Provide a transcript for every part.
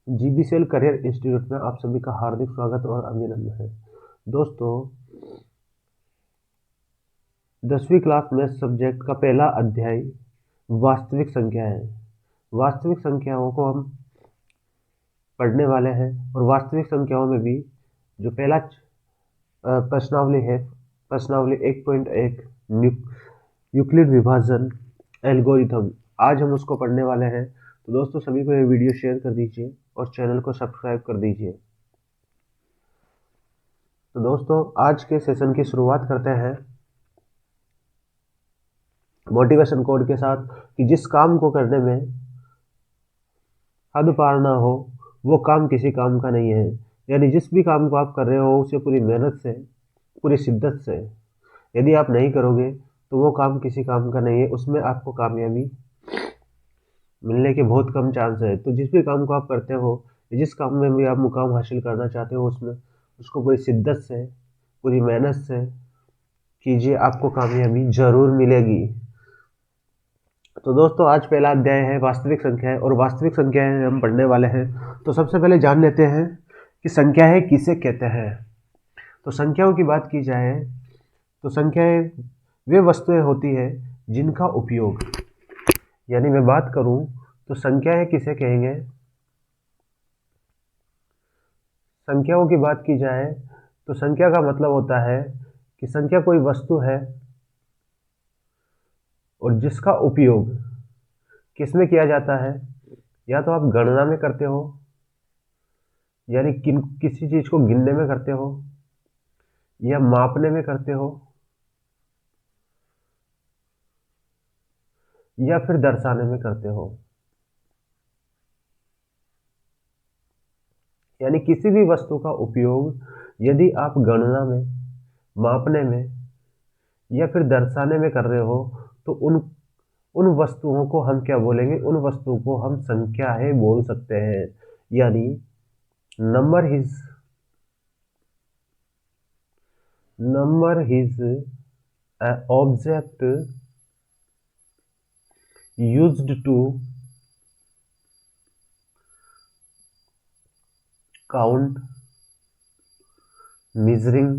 जीबीसीएल career institute में आप सभी का हार्दिक स्वागत और अभिनंदन है। दोस्तों, 10वीं क्लास में सब्जेक्ट का पहला अध्याय वास्तविक संख्या है। वास्तविक संख्याओं को हम पढ़ने वाले हैं और वास्तविक संख्याओं में भी जो पहला प्रश्नावली है, प्रश्नावली 1.1 यूक्लिड विभाजन एल्गोरिथम, आज हम उसको पढ़ने वाले हैं। तो दोस्तों, सभी को ये वीडियो शेयर कर दीजिए और चैनल को सब्सक्राइब कर दीजिए। तो दोस्तों, आज के सेशन की शुरुआत करते हैं मोटिवेशन कोड के साथ कि जिस काम को करने में हद पार ना हो वो काम किसी काम का नहीं है। यानी जिस भी काम को आप कर रहे हो उसे पूरी मेहनत से, पूरी शिद्दत से यदि आप नहीं करोगे तो वो काम किसी काम का नहीं है, उसमें आपको कामयाबी मिलने के बहुत कम चांस है। तो जिस भी काम को आप करते हो, जिस काम में भी आप मुकाम हासिल करना चाहते हो, उसमें उसको पूरी शिद्दत से, पूरी मेहनत से कीजिए, आपको कामयाबी जरूर मिलेगी। तो दोस्तों, आज पहला अध्याय है वास्तविक संख्याएं, और वास्तविक संख्याएं हम पढ़ने वाले हैं। तो सबसे पहले जान लेते हैं कि संख्याएं किसे कहते हैं। तो संख्याओं की बात की जाए तो संख्याएं वे वस्तुएं होती है जिनका उपयोग, यानी मैं बात करूं तो संख्याएं किसे कहेंगे। संख्याओं की बात की जाए तो संख्या का मतलब होता है कि संख्या कोई वस्तु है और जिसका उपयोग किसमें किया जाता है। या तो आप गणना में करते हो, यानी किसी चीज को गिनने में करते हो, या मापने में करते हो, या फिर दर्शाने में करते हो। यानी किसी भी वस्तु का उपयोग यदि आप गणना में, मापने में या फिर दर्शाने में कर रहे हो तो उन उन वस्तुओं को हम क्या बोलेंगे, उन वस्तुओं को हम संख्याएं बोल सकते हैं। यानी number is object used to count, measuring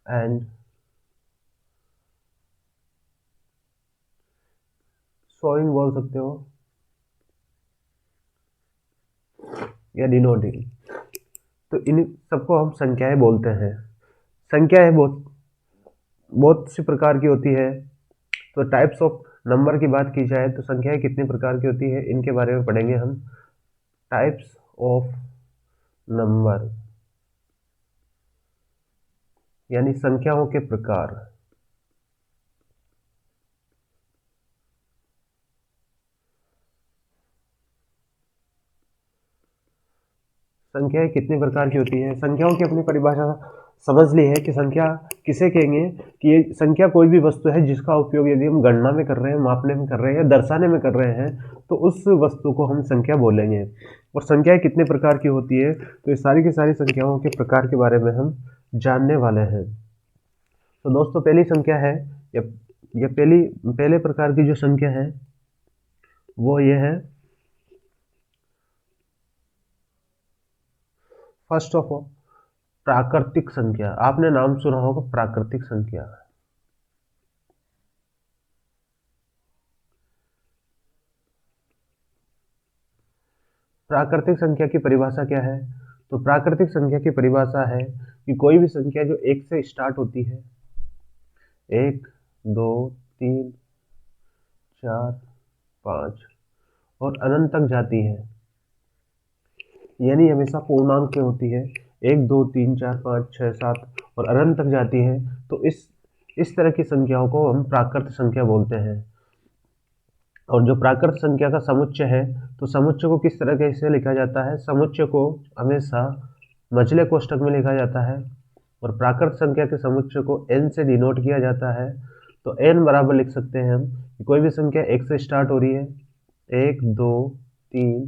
and showing बोल सकते हो, या डिनोटिंग। तो इन सबको हम संख्याएं बोलते हैं। संख्याएं बहुत बहुत सी प्रकार की होती है। तो टाइप्स ऑफ नंबर की बात की जाए तो संख्याएं कितने प्रकार की होती है, इनके बारे में पढ़ेंगे हम। टाइप्स ऑफ नंबर यानी संख्याओं के प्रकार। संख्याएं कितने प्रकार की होती है, संख्याओं की अपनी परिभाषा समझ ली है कि संख्या किसे कहेंगे कि ये संख्या कोई भी वस्तु है जिसका उपयोग यदि हम गणना में कर रहे हैं, मापने में कर रहे हैं या दर्शाने में कर रहे हैं तो उस वस्तु को हम संख्या बोलेंगे। और संख्याएं कितने प्रकार की होती है, तो ये सारी की सारी संख्याओं के प्रकार के बारे में हम जानने वाले हैं। तो दोस्तों, पहली संख्या है या, पहले प्रकार की जो संख्या है वो ये है, फर्स्ट ऑफ ऑल प्राकृतिक संख्या। आपने नाम सुना होगा प्राकृतिक संख्या। प्राकृतिक संख्या की परिभाषा क्या है, तो प्राकृतिक संख्या की परिभाषा है कि कोई भी संख्या जो एक से स्टार्ट होती है, 1, 2, 3, 4, 5 और अनंत तक जाती है, यानी हमेशा पूर्णांक में होती है, 1, 2, 3, 4, 5, 6, 7 और अनंत तक जाती है। तो इस तरह की संख्याओं को हम प्राकृत संख्या बोलते हैं। और जो प्राकृत संख्या का समुच्चय है, तो समुच्चय को किस तरह के से लिखा जाता है, समुच्चय को हमेशा मझले कोष्ठक में लिखा जाता है और प्राकृत संख्या के समुच्चय को n से डिनोट किया जाता है। तो n बराबर लिख सकते हैं हम कि कोई भी संख्या एक से स्टार्ट हो रही है, 1, 2, 3,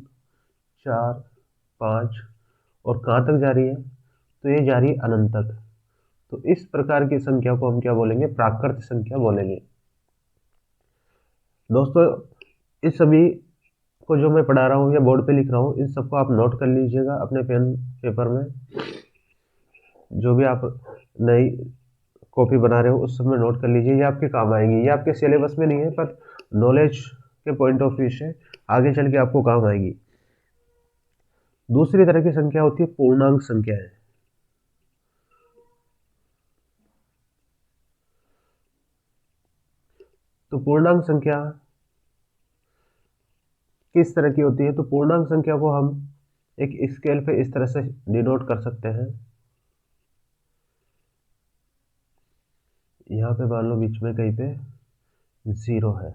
4, 5 और कहाँ तक जा रही है, तो ये जा रही है अनंत तक। तो इस प्रकार की संख्या को हम क्या बोलेंगे? प्राकृत संख्या बोलेंगे। दोस्तों, इस सभी को जो मैं पढ़ा रहा हूँ या बोर्ड पे लिख रहा हूँ, इन सबको आप नोट कर लीजिएगा अपने पेन पेपर में। जो भी आप नई कॉपी बना रहे हो उस सब में नोट कर लीजिए, ये आपके काम आएगी। ये आपके सिलेबस में नहीं है, पर नॉलेज के पॉइंट ऑफ व्यू से आगे चल के आपको काम आएगी। दूसरी तरह की संख्या होती है पूर्णांक संख्याएं। तो पूर्णांक संख्या किस तरह की होती है? तो पूर्णांक संख्या को हम एक स्केल पे इस तरह से डिनोट कर सकते हैं। यहाँ पे मान लो बीच में कहीं पे 0 है,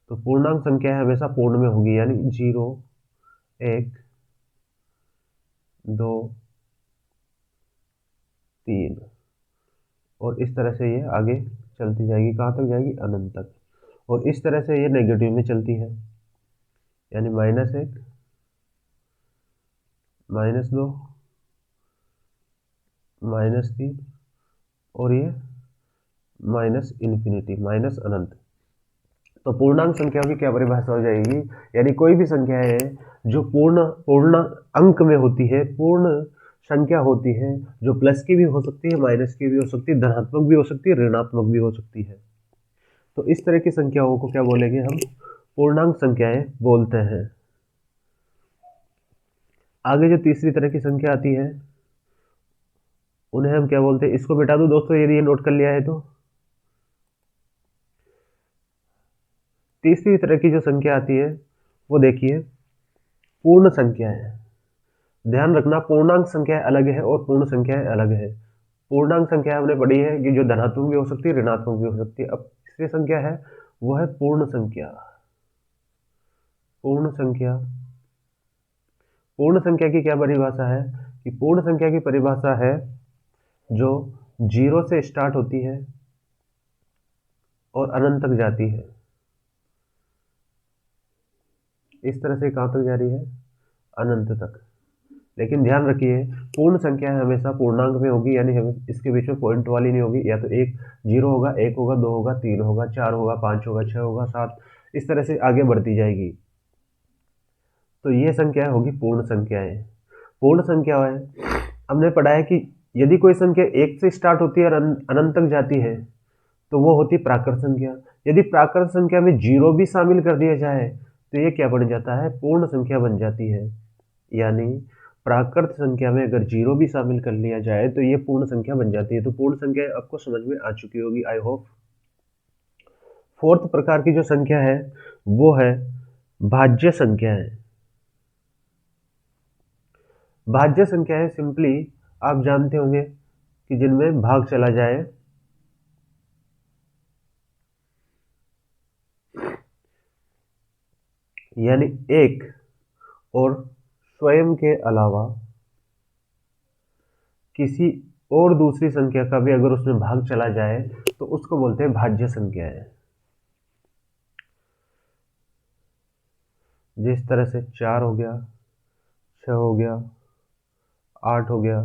तो पूर्णांक संख्या हमेशा पूर्ण में होगी, यानी 0, 1, 2, 3, और इस तरह से ये आगे चलती जाएगी। कहाँ तक जाएगी? अनंत तक। और इस तरह से ये नेगेटिव में चलती है, यानी -1, -2, -3, और ये -∞, माइनस अनंत। तो पूर्णांक संख्या की क्या परिभाषा हो जाएगी? यानी कोई भी संख्या है जो पूर्ण पूर्ण अंक में होती है, पूर्ण संख्या होती है, जो प्लस की भी हो सकती है, माइनस की भी हो सकती है, धनात्मक भी हो सकती है, ऋणात्मक भी हो सकती है। तो इस तरह की संख्याओं को क्या बोलेंगे हम? पूर्णांक संख्याएं बोलते हैं। आगे जो तीसरी तरह की संख्या आती है उन्हें हम क्या बोलते हैं? इसको मिटा दूं दोस्तों, यदि ये नोट कर लिया है तो। तीसरी तरह की जो संख्या आती है वो देखिए पूर्ण संख्या है। ध्यान रखना, पूर्णांक संख्याएं अलग है और पूर्ण संख्याएं अलग है। पूर्णांक संख्या हमने पढ़ी है कि जो धनात्मक भी हो सकती है, ऋणात्मक भी हो सकती है। अब तीसरी संख्या है वो है पूर्ण संख्या। पूर्ण संख्या, पूर्ण संख्या की क्या परिभाषा है? कि पूर्ण संख्या की परिभाषा है जो 0 से स्टार्ट होती है और अनंत तक जाती है। इस तरह से कहां तक जा रही है? अनंत तक। लेकिन ध्यान रखिए, पूर्ण संख्या हमेशा पूर्णांक में होगी, यानी हमें इसके बीच में पॉइंट वाली नहीं होगी। या तो एक 0 होगा, 1 होगा, 2 होगा, 3 होगा, 4 होगा, 5 होगा, 6 होगा, 7, इस तरह से आगे बढ़ती जाएगी। तो ये संख्या होगी पूर्ण संख्याएं। पूर्ण संख्या है, हमने पढ़ा है कि यदि कोई संख्या 1 से स्टार्ट होती है और अनंत तक जाती है तो वो होती प्राकृत संख्या। यदि प्राकृत संख्या में 0 भी शामिल कर दिया जाए तो ये क्या बन जाता है? पूर्ण संख्या बन जाती है। यानी प्राकृत संख्या में अगर 0 भी शामिल कर लिया जाए तो ये पूर्ण संख्या बन जाती है। तो पूर्ण संख्या आपको समझ में आ चुकी होगी, आई होप। फोर्थ प्रकार की जो संख्या है वो है भाज्य संख्याएं। भाज्य संख्याएं सिंपली आप जानते होंगे कि जिनमें भाग चला जाए, यानी एक और स्वयं के अलावा किसी और दूसरी संख्या का भी अगर उसमें भाग चला जाए तो उसको बोलते हैं भाज्य संख्याएं। जिस तरह से 4 हो गया, 6 हो गया, 8 हो गया,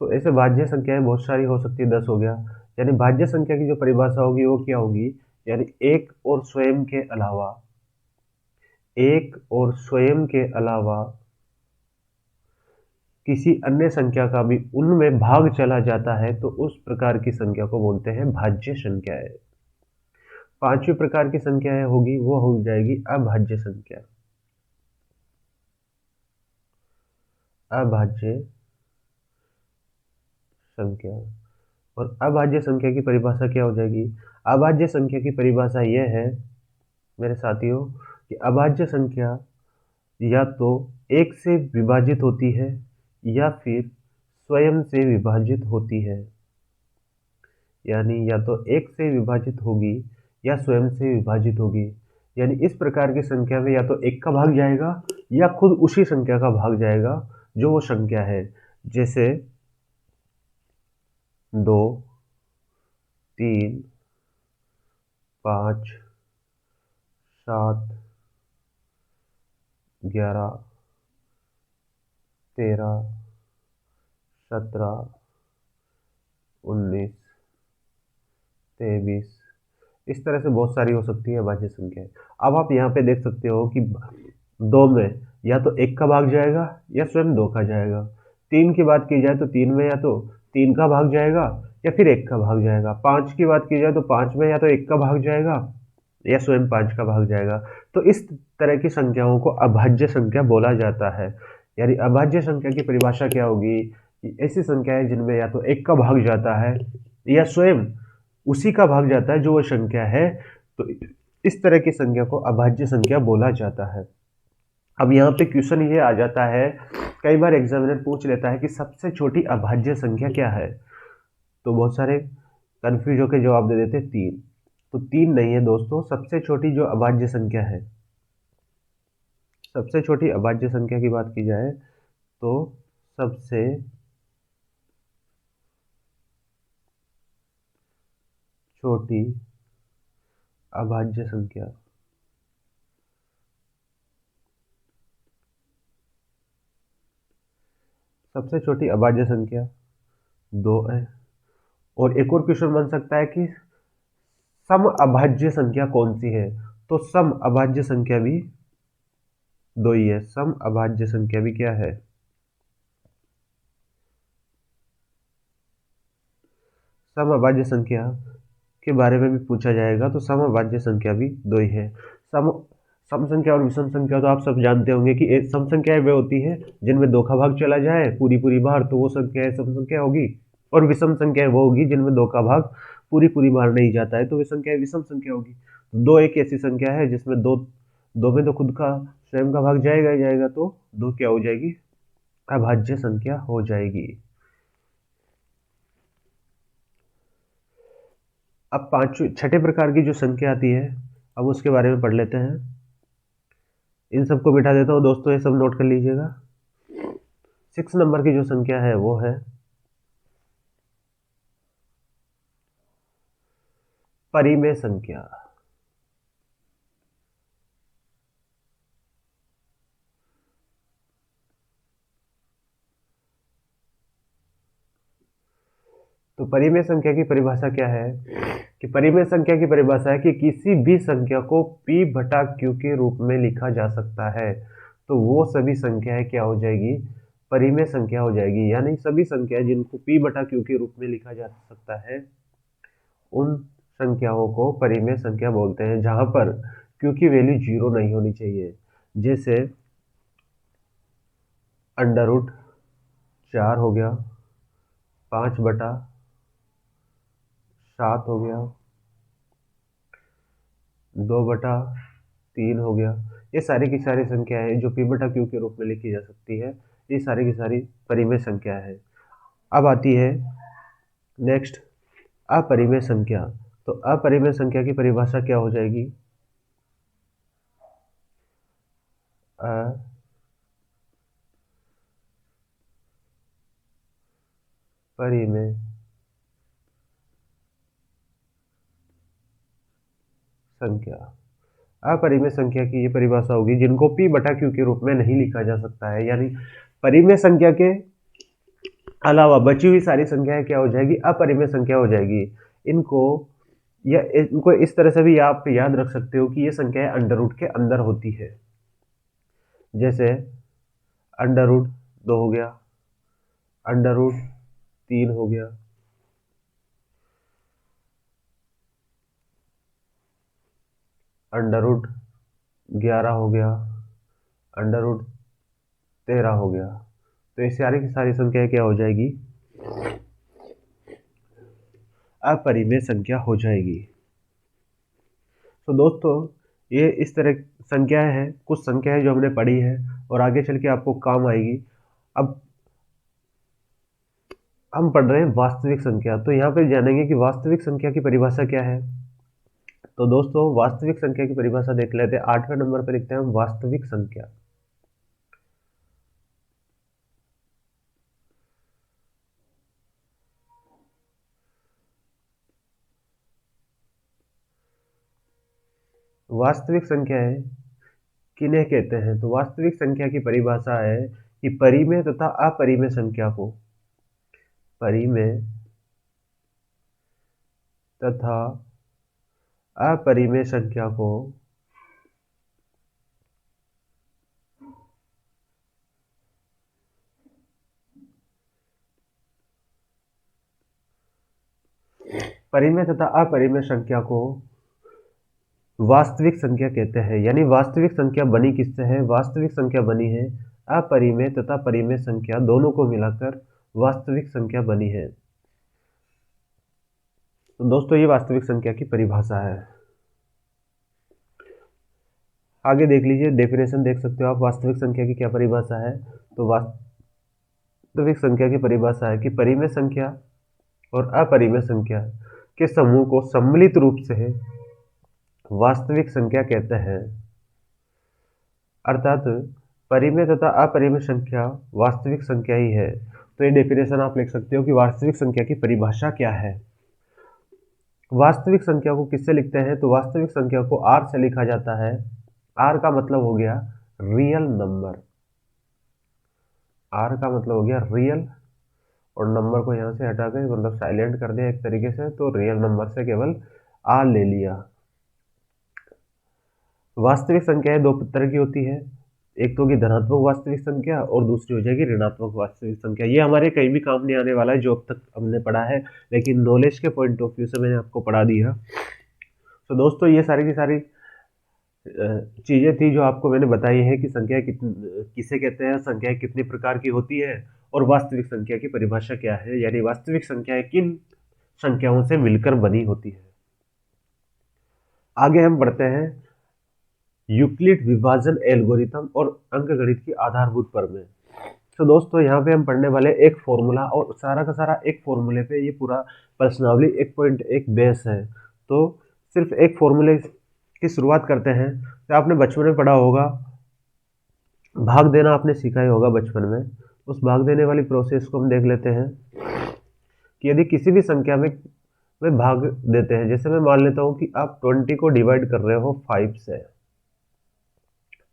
तो ऐसे भाज्य संख्याएं बहुत सारी हो सकती है। 10 हो गया। यानी भाज्य संख्या की जो परिभाषा होगी वो क्या होगी? यानी एक और स्वयं के अलावा, एक और स्वयं के अलावा किसी अन्य संख्या का भी उनमें भाग चला जाता है तो उस प्रकार की संख्या को बोलते हैं भाज्य संख्याएं। पांचवी प्रकार की संख्याएं होगी वो हो जाएगी अभाज्य संख्या। अभाज्य संख्या। और अभाज्य संख्या की परिभाषा क्या हो जाएगी? अभाज्य संख्या की परिभाषा यह है मेरे साथियों कि अभाज्य संख्या या तो एक से विभाजित होती है या फिर स्वयं से विभाजित होती है। यानी या तो एक से विभाजित होगी या स्वयं से विभाजित होगी। यानी इस प्रकार की संख्या में या तो एक का भाग जाएगा या खुद उसी संख्या का भाग जाएगा जो वो संख्या है। जैसे 2, 3, 5, 7, 11, 13, 17, 19, 23, इस तरह से बहुत सारी हो सकती है अभाज्य संख्याएं। अब आप यहाँ पे देख सकते हो कि 2 में या तो 1 का भाग जाएगा या स्वयं 2 का जाएगा। 3 की बात की जाए तो 3 में या तो 3 का भाग जाएगा या फिर 1 का भाग जाएगा। 5 की बात की जाए तो 5 में या तो 1 का भाग जाएगा या स्वयं 5 का भाग जाएगा। तो इस तरह की संख्याओं को अभाज्य संख्या बोला जाता है। यानी अभाज्य संख्या की परिभाषा क्या होगी कि ऐसी संख्याएं जिनमें या तो 1 का भाग जाता है या स्वयं उसी का भाग जाता है जो वो संख्या है, तो इस तरह की संख्या को अभाज्य संख्या बोला जाता है। अब यहाँ पे क्वेश्चन ये आ जाता है, कई बार एग्जामिनर पूछ लेता है कि सबसे छोटी अभाज्य संख्या क्या है, तो बहुत सारे कंफ्यूज होकर जवाब दे देते 3। तो 3 नहीं है दोस्तों, सबसे छोटी जो अभाज्य संख्या है, सबसे छोटी अभाज्य संख्या की बात की जाए तो सबसे छोटी अभाज्य संख्या सबसे छोटी अभाज्य संख्या 2 है। और एक और क्वेश्चन बन सकता है कि सम अभाज्य संख्या कौन सी है, तो सम अभाज्य संख्या भी 2 ही है। सम अभाज्य संख्या भी क्या है, सम अभाज्य संख्या के बारे में भी पूछा जाएगा, तो सम अभाज्य संख्या भी 2 ही है। सम सम संख्या और विषम संख्या तो आप सब जानते होंगे कि सम संख्याएं वे होती है जिनमें 2 का भाग चला जाए पूरी पूरी बार, तो वो संख्या सम संख्या होगी। और विषम संख्या वो होगी जिनमें 2 का भाग पूरी पूरी बार नहीं जाता है, तो वे संख्या विषम संख्या होगी। 2 एक ऐसी संख्या है जिसमें दो में तो खुद का स्वयं का भाग जाएगा ही जाएगा, तो 2 क्या हो जाएगी, अभाज्य संख्या हो जाएगी। अब छठे प्रकार की जो संख्या आती है, अब उसके बारे में पढ़ लेते हैं। इन सबको बिठा देता हूँ दोस्तों, ये सब नोट कर लीजिएगा। 6 नंबर की जो संख्या है वो है परिमेय संख्या। तो परिमेय संख्या की परिभाषा क्या है कि परिमेय संख्या की परिभाषा है कि किसी भी संख्या को p बटा q के रूप में लिखा जा सकता है, तो वो सभी संख्याएं क्या हो जाएगी, परिमेय संख्या हो जाएगी। यानी सभी संख्याएं जिनको p बटा q के रूप में लिखा जा सकता है, उन संख्याओं को परिमेय संख्या बोलते हैं, जहां पर q की वैल्यू 0 नहीं होनी चाहिए। जैसे अंडर रूट 4 हो गया, 5/7 हो गया, 2/3 हो गया। ये सारी की सारी संख्याएं जो p बटा q के रूप में लिखी जा सकती है, ये सारी की सारी परिमेय संख्या है। अब आती है नेक्स्ट अपरिमेय संख्या। तो अपरिमेय संख्या की परिभाषा क्या हो जाएगी, अपरिमेय संख्या। अपरिमेय संख्या की ये परिभाषा होगी जिनको p बटा q के रूप में नहीं लिखा जा सकता है। यानी परिमेय संख्या के अलावा बची हुई सारी संख्याएं क्या हो जाएगी, अपरिमेय संख्या हो जाएगी। इनको इस तरह से भी आप याद रख सकते हो कि ये संख्याएं अंडर रूट के अंदर होती है। जैसे अंडर रूट 2 हो गया, अंडर रूट 3 हो गया, अंडर रूट 11 हो गया, अंडर रूट 13 हो गया। तो ये सारी की सारी संख्याएं क्या हो जाएगी, अपरिमेय संख्या हो जाएगी। तो दोस्तों ये इस तरह संख्याएं हैं, कुछ संख्याएं जो हमने पढ़ी है और आगे चल के आपको काम आएगी। अब हम पढ़ रहे हैं वास्तविक संख्या, तो यहाँ पे जानेंगे कि वास्तविक संख्या की परिभाषा क्या है। तो दोस्तों वास्तविक संख्या की परिभाषा देख लेते हैं। 8वें नंबर पर लिखते हैं हम वास्तविक संख्या। वास्तविक संख्याएं किन्हें कहते हैं, तो वास्तविक संख्या की परिभाषा है कि परिमेय तथा अपरिमेय संख्या को, परिमेय तथा अपरिमेय संख्या को परिमेय तथा अपरिमेय संख्या को वास्तविक संख्या कहते हैं। यानी वास्तविक संख्या बनी किससे है? वास्तविक संख्या बनी है अपरिमेय तथा परिमेय संख्या दोनों को मिलाकर वास्तविक संख्या बनी है। तो दोस्तों ये वास्तविक संख्या की परिभाषा है। आगे देख लीजिए, डेफिनेशन देख सकते हो आप वास्तविक संख्या की क्या परिभाषा है। तो वास्तविक संख्या की परिभाषा है कि परिमेय संख्या और अपरिमेय संख्या के समूह को सम्मिलित रूप से वास्तविक संख्या कहते हैं। अर्थात परिमेय तथा अपरिमेय संख्या वास्तविक संख्या ही है। तो ये डेफिनेशन आप लिख सकते हो कि वास्तविक संख्या की परिभाषा क्या है। वास्तविक संख्या को किससे लिखते हैं? तो वास्तविक संख्या को R से लिखा जाता है। R का मतलब हो गया रियल नंबर। R का मतलब हो गया रियल, और नंबर को यहाँ से हटा के मतलब साइलेंट कर दिया एक तरीके से, तो रियल नंबर से केवल R ले लिया। वास्तविक संख्याएं दो तरह की होती है, एक तो होगी धनात्मक वास्तविक संख्या और दूसरी हो जाएगी ऋणात्मक वास्तविक संख्या। ये हमारे कहीं भी काम नहीं आने वाला है जो अब तक हमने पढ़ा है, लेकिन नॉलेज के पॉइंट ऑफ व्यू से मैंने आपको पढ़ा दिया। तो दोस्तों ये सारी की सारी चीज़ें थी जो आपको मैंने बताई है कि संख्या किसे कहते हैं, संख्याएं कितने प्रकार की होती है और वास्तविक संख्या की परिभाषा क्या है, यानी वास्तविक संख्याएं किन संख्याओं से मिलकर बनी होती है। आगे हम बढ़ते हैं यूक्लिड विभाजन एल्गोरिथम और अंकगणित की आधारभूत प्रमेय। तो दोस्तों यहाँ पे हम पढ़ने वाले एक फॉर्मूला, और सारा का सारा एक फॉर्मूले पे ये पूरा प्रश्नावली 1.1 बेस है। तो सिर्फ एक फॉर्मूले की शुरुआत करते हैं। तो आपने बचपन में पढ़ा होगा, भाग देना आपने सीखा ही होगा बचपन में। उस भाग देने वाली प्रोसेस को हम देख लेते हैं कि यदि किसी भी संख्या में भाग देते हैं, जैसे मैं मान लेता हूँ कि आप 20 को डिवाइड कर रहे हो 5 से,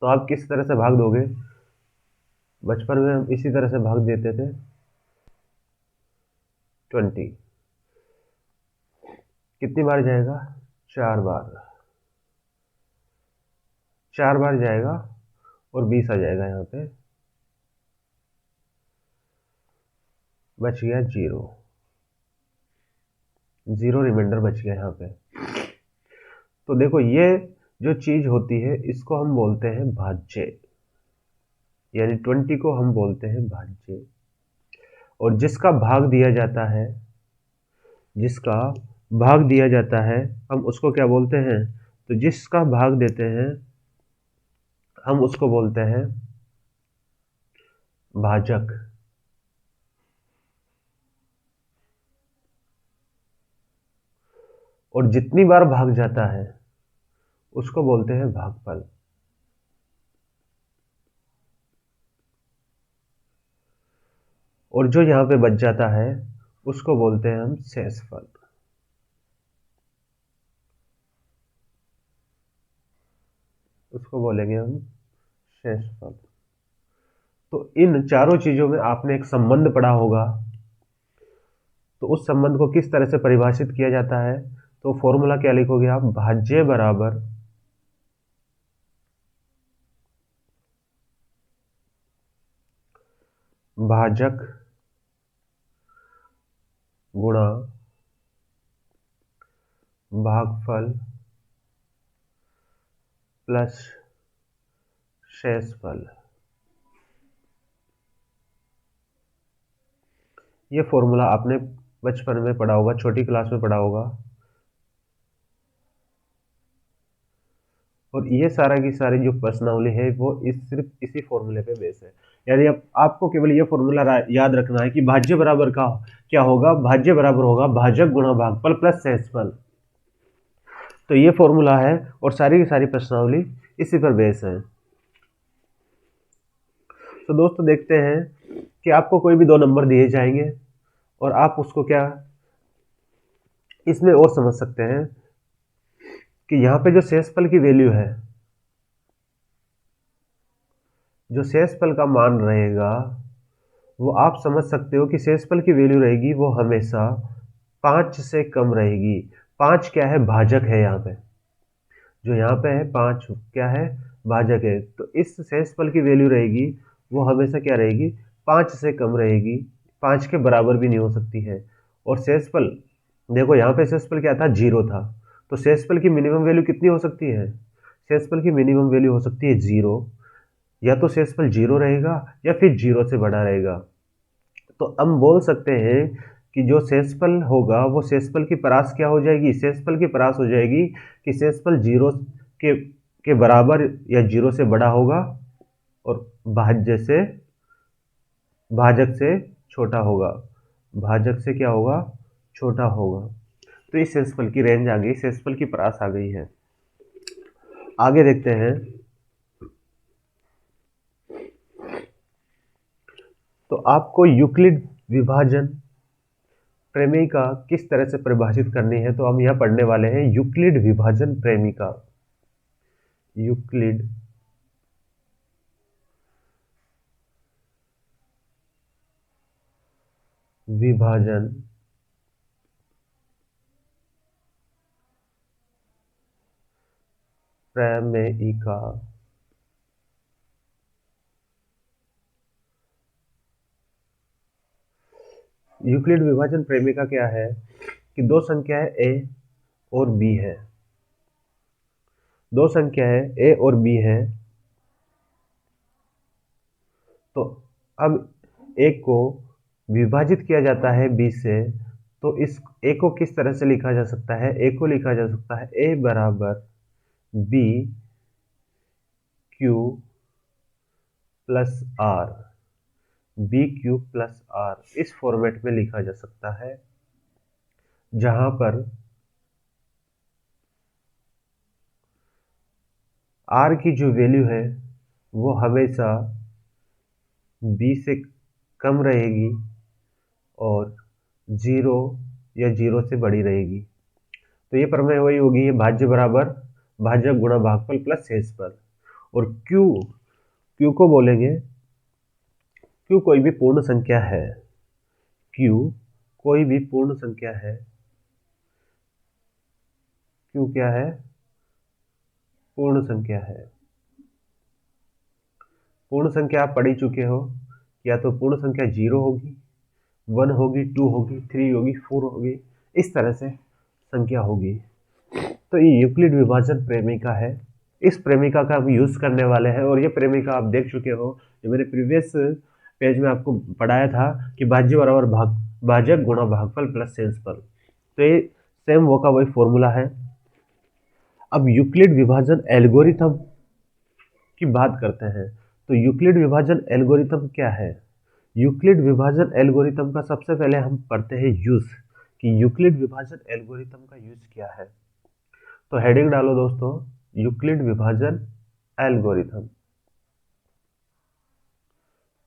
तो आप किस तरह से भाग दोगे? बचपन में हम इसी तरह से भाग देते थे। 20 कितनी बार जाएगा? 4 बार। 4 बार जाएगा और 20 आ जाएगा। यहाँ पे बच गया 0 रिमाइंडर बच गया यहाँ पे। तो देखो ये जो चीज होती है इसको हम बोलते हैं भाज्य, यानी 20 को हम बोलते हैं भाज्य। और जिसका भाग दिया जाता है, जिसका भाग दिया जाता है हम उसको क्या बोलते हैं? तो जिसका भाग देते हैं हम उसको बोलते हैं भाजक। और जितनी बार भाग जाता है उसको बोलते हैं भागफल। और जो यहाँ पे बच जाता है उसको बोलते हैं हम शेषफल। उसको बोलेंगे हम शेषफल। तो इन चारों चीजों में आपने एक संबंध पढ़ा होगा। तो उस संबंध को किस तरह से परिभाषित किया जाता है? तो फॉर्मूला क्या लिखोगे आप? भाज्य बराबर भाजक गुणा भागफल प्लस शेषफल। ये फॉर्मूला आपने बचपन में पढ़ा होगा, छोटी क्लास में पढ़ा होगा। और ये सारा की सारी जो प्रश्नावली है वो सिर्फ इसी फॉर्मूले पे बेस है। यानी अब आपको केवल ये फॉर्मूला याद रखना है कि भाज्य बराबर का क्या होगा? भाज्य बराबर होगा भाजक गुणा भागफल प्लस शेषफल। तो ये फॉर्मूला है और सारी की सारी प्रश्नावली इसी पर बेस है। तो दोस्तों देखते हैं कि आपको कोई भी दो नंबर दिए जाएंगे और आप उसको क्या इसमें और समझ सकते हैं कि यहाँ पे जो शेषफल की वैल्यू है, जो शेषफल का मान रहेगा वो आप समझ सकते हो कि शेषफल की वैल्यू रहेगी वो हमेशा 5 से कम रहेगी। 5 क्या है, भाजक है यहाँ पे, जो यहाँ पे है 5 क्या है, भाजक है। तो इस शेषफल की वैल्यू रहेगी वो हमेशा क्या रहेगी, 5 से कम रहेगी, 5 के बराबर भी नहीं हो सकती है। और शेषफल देखो यहाँ पे शेषफल क्या था, 0 था, तो शेषफल की मिनिमम वैल्यू कितनी हो सकती है, शेषफल की मिनिमम वैल्यू हो सकती है 0, या तो शेषफल 0 रहेगा या फिर 0 से बड़ा रहेगा। तो हम बोल सकते हैं कि जो शेषफल होगा वो शेषफल की परास क्या हो जाएगी, शेषफल की परास हो जाएगी कि शेषफल 0 के बराबर या 0 से बड़ा होगा और भाजक से छोटा होगा, भाजक से क्या होगा, छोटा होगा। तो इस शेषफल की रेंज आ गई, शेषफल की परास आ गई है। आगे देखते हैं। तो आपको यूक्लिड विभाजन प्रेमिका किस तरह से परिभाषित करनी है, तो हम यहां पढ़ने वाले हैं यूक्लिड विभाजन प्रेमिका। यूक्लिड विभाजन प्रेमिका। यूक्लिड विभाजन प्रेमिका क्या है कि दो संख्याएं a और b है, दो संख्याएं a और b है। तो अब a को विभाजित किया जाता है b से, तो इस a को किस तरह से लिखा जा सकता है, a को लिखा जा सकता है a बराबर b q plus r, b q plus r, इस फॉर्मेट में लिखा जा सकता है, जहां पर आर की जो वैल्यू है वो हमेशा बी से कम रहेगी और 0 या 0 से बड़ी रहेगी। तो ये प्रमेय वही होगी, ये भाज्य बराबर भाजक गुणा भागफल प्लस शेषफल। और क्यू को बोलेंगे, क्यू कोई भी पूर्ण संख्या है, क्यू कोई भी पूर्ण संख्या है, क्यू क्या है, पूर्ण संख्या है। पूर्ण संख्या आप पढ़ ही चुके हो, या तो पूर्ण संख्या 0 होगी, 1 होगी, 2 होगी, 3 होगी, 4 होगी, इस तरह से संख्या होगी। तो ये यूक्लिड विभाजन प्रेमिका है, इस प्रेमिका का हम यूज करने वाले हैं। और ये प्रेमिका आप देख चुके हो, जो मैंने प्रीवियस पेज में आपको पढ़ाया था कि भाज्य बराबर भाजक गुणा भागफल प्लस शेषफल। तो ये सेम वो का वही फॉर्मूला है। अब यूक्लिड विभाजन एल्गोरिथम की बात करते हैं। तो यूक्लिड विभाजन एल्गोरिथम क्या है, यूक्लिड विभाजन एल्गोरिथम का सबसे पहले हम पढ़ते हैं यूज, कि यूक्लिड विभाजन एल्गोरिथम का यूज क्या है। तो हेडिंग डालो दोस्तों, यूक्लिड विभाजन एल्गोरिथम,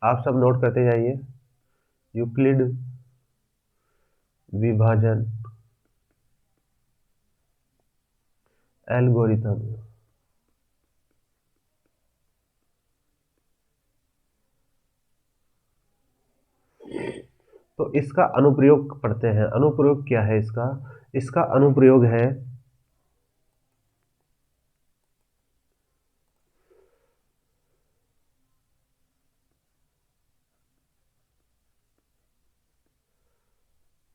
आप सब नोट करते जाइए। यूक्लिड विभाजन एल्गोरिथम। तो इसका अनुप्रयोग पढ़ते हैं। अनुप्रयोग क्या है इसका, इसका अनुप्रयोग है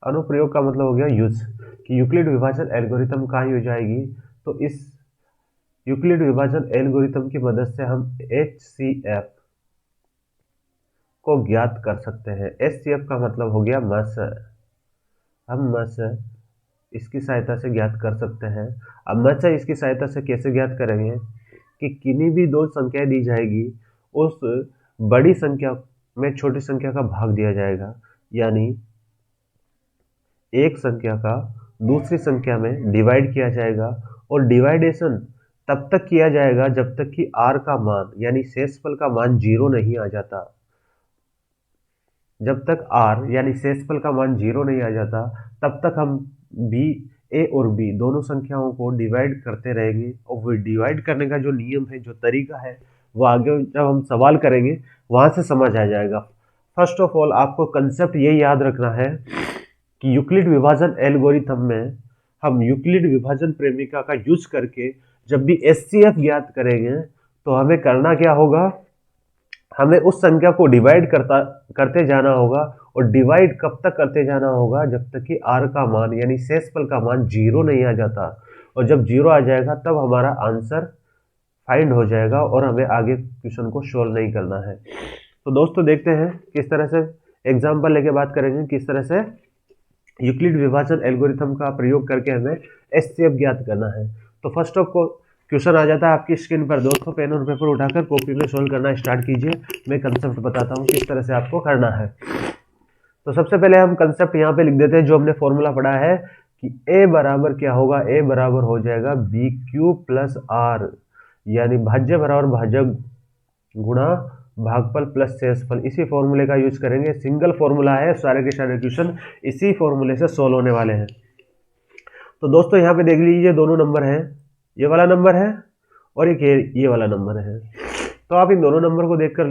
अनुप्रयोग का मतलब हो गया यूज, कि यूक्लिड विभाजन एल्गोरिथम कहाँ यूज आएगी। तो इस यूक्लिड विभाजन एल्गोरिथम की मदद से हम HCF को ज्ञात कर सकते हैं। HCF का मतलब हो गया मस, हम मस इसकी सहायता से ज्ञात कर सकते हैं। अब मस इसकी सहायता से कैसे ज्ञात करेंगे, कि किन्हीं भी दो संख्याएं दी जाएगी, उस बड़ी संख्या में छोटी संख्या का भाग दिया जाएगा, यानी एक संख्या का दूसरी संख्या में डिवाइड किया जाएगा। और डिवाइडेशन तब तक किया जाएगा जब तक कि r का मान यानी शेषफल का मान 0 नहीं आ जाता। जब तक r यानी शेषफल का मान 0 नहीं आ जाता, तब तक हम a और b दोनों संख्याओं को डिवाइड करते रहेंगे। और वो डिवाइड करने का जो नियम है, जो तरीका है, वो आगे जब हम सवाल करेंगे वहां से समझ आ जाएगा। फर्स्ट ऑफ ऑल आपको कंसेप्ट ये याद रखना है कि यूक्लिड विभाजन एल्गोरिथम में हम यूक्लिड विभाजन प्रेमिका का यूज करके जब भी एचसीएफ ज्ञात करेंगे तो हमें करना क्या होगा, हमें उस संख्या को डिवाइड करते जाना होगा। और डिवाइड कब तक करते जाना होगा, जब तक कि आर का मान यानी शेषफल का मान 0 नहीं आ जाता। और जब 0 आ जाएगा तब हमारा आंसर फाइंड हो जाएगा और हमें आगे क्वेश्चन को सोल्व नहीं करना है। तो दोस्तों देखते हैं किस तरह से एग्जाम्पल लेके बात करेंगे, किस तरह से यूक्लिड विभाजन एल्गोरिथम का प्रयोग करके हमें एचसीएफ ज्ञात करना है। तो फर्स्ट ऑफ क्वेश्चन आ जाता है आपकी स्क्रीन पर। दोस्तों पेन और पेपर उठाकर कॉपी में सोल्व करना स्टार्ट कीजिए। मैं कंसेप्ट बताता हूँ किस तरह से आपको करना है। तो सबसे पहले हम कंसेप्ट यहाँ पे लिख देते हैं, जो हमने फॉर्मूला पढ़ा है कि a बराबर क्या होगा, a बराबर हो जाएगा बी क्यू प्लस आर, यानी भाज्य बराबर भाजक गुणा भागफल प्लस शेषफल। इसी फॉर्मूले का यूज करेंगे, सिंगल फॉर्मूला है, सारे के सारे क्वेश्चन इसी फॉर्मूले से सोल्व होने वाले हैं। तो दोस्तों यहाँ पे देख लीजिए दोनों नंबर हैं, ये वाला नंबर है और एक ये वाला नंबर है। तो आप इन दोनों नंबर को देखकर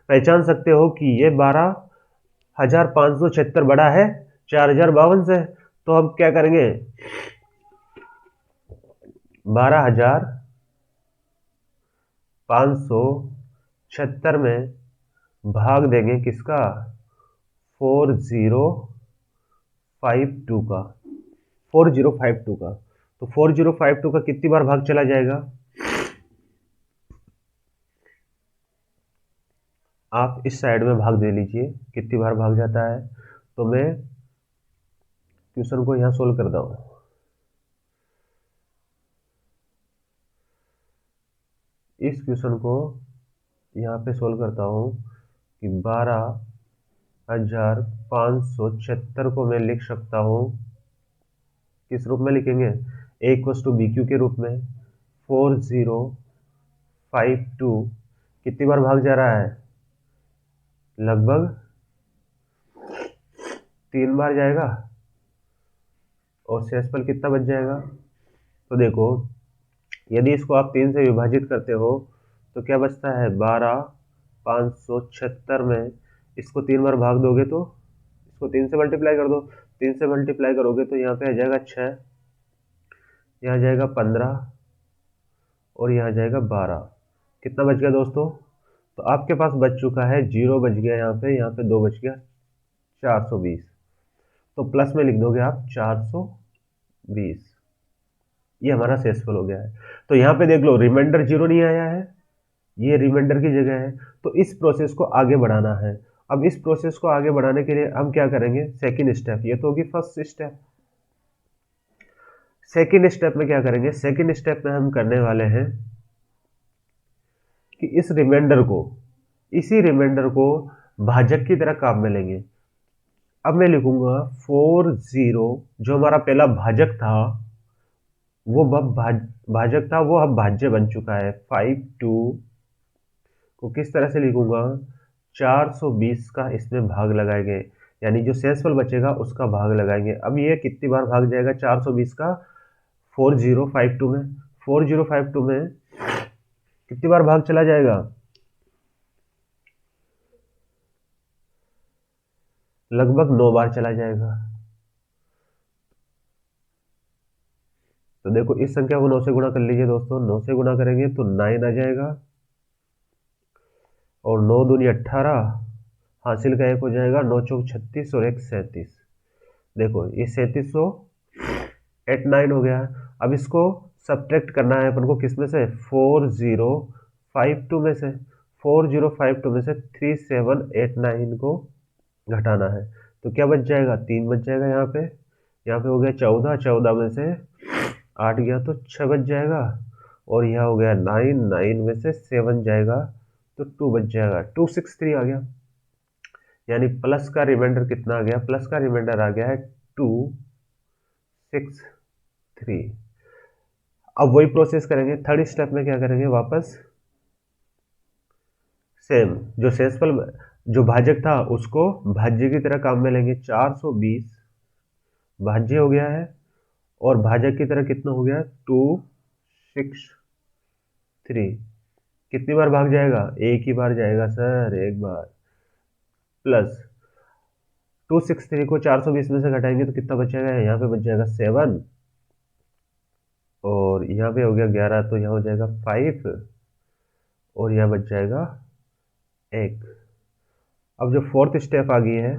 पहचान सकते हो कि ये 12,576 बड़ा है 4,052 से। तो हम क्या करेंगे, 12,576 में भाग देंगे किसका, 4052 का, 4052 का। तो 4052 का कितनी बार भाग चला जाएगा, आप इस साइड में भाग दे लीजिए कितनी बार भाग जाता है। तो मैं क्वेश्चन को यहाँ सोल्व करता हूँ। इस क्वेश्चन को यहाँ पे सोल्व करता हूँ कि 12,576 को मैं लिख सकता हूँ, किस रूप में लिखेंगे, a equals to b q के रूप में। 4052 कितनी बार भाग जा रहा है, लगभग 3 बार जाएगा। और शेषफल कितना बच जाएगा, तो देखो यदि इसको आप 3 से विभाजित करते हो तो क्या बचता है, 12,576 में इसको 3 बार भाग दोगे तो इसको 3 से मल्टीप्लाई कर दो। 3 से मल्टीप्लाई करोगे तो यहाँ पे आ जाएगा 6, यहाँ जाएगा 15 और यहाँ जाएगा 12। कितना बच गया दोस्तों, तो आपके पास बच चुका है 0 बच गया, यहाँ पे 2 बच गया, 420। तो प्लस में लिख दोगे आप 420, ये हमारा शेषफल हो गया है। तो यहाँ पे देख लो रिमाइंडर 0 नहीं आया है, ये रिमाइंडर की जगह है। तो इस प्रोसेस को आगे बढ़ाना है। अब इस प्रोसेस को आगे बढ़ाने के लिए हम क्या करेंगे, सेकंड स्टेप, ये तो होगी फर्स्ट स्टेप। सेकंड स्टेप में क्या करेंगे, सेकंड स्टेप में हम करने वाले हैं कि इस रिमाइंडर को, इसी रिमाइंडर को भाजक की तरह काम में लेंगे। अब मैं लिखूंगा 40, जो हमारा पहला भाजक था वो भाजक था, वो अब भाज्य बन चुका है। 52 को किस तरह से लिखूंगा, 420 का इसमें भाग लगाएंगे, यानी जो शेषफल बचेगा उसका भाग लगाएंगे। अब ये कितनी बार भाग जाएगा 420 का, 4052 में, 4052 में कितनी बार भाग चला जाएगा, लगभग 9 बार चला जाएगा। तो देखो इस संख्या को 9 से गुणा कर लीजिए दोस्तों, 9 से गुणा करेंगे तो 9 आ जाएगा और 9 दूनी 18, हासिल का 1 हो जाएगा, 9 चौक 36 और 1 37। देखो ये 3789 हो गया। अब इसको सब्ट्रैक्ट करना है अपन को किसमें से, 4052 में से। 4052 में से 3789 को घटाना है तो क्या बच जाएगा, 3 बच जाएगा। यहाँ पे हो गया 14, 14 में से 8 गया तो 6 बच जाएगा। और यहाँ हो गया 9, 9 में से 7 जाएगा तो 2 बच जाएगा, 263 आ गया। यानी प्लस का रिमाइंडर कितना आ गया, प्लस का रिमाइंडर आ गया है 263। अब वही प्रोसेस करेंगे, थर्ड स्टेप में क्या करेंगे, वापस सेम जो शेषफल जो भाजक था उसको भाज्य की तरह काम में लेंगे। 420 भाज्य हो गया है और भाजक की तरह कितना हो गया, 263। कितनी बार भाग जाएगा, एक ही बार जाएगा सर, एक बार। प्लस 263 को 420 में से घटाएंगे तो कितना बचेगा, यहाँ पे बच जाएगा 7 और यहाँ पे हो गया 11, तो यहाँ हो जाएगा 5 और यहाँ बच जाएगा 1। अब जो फोर्थ स्टेप आ गई है,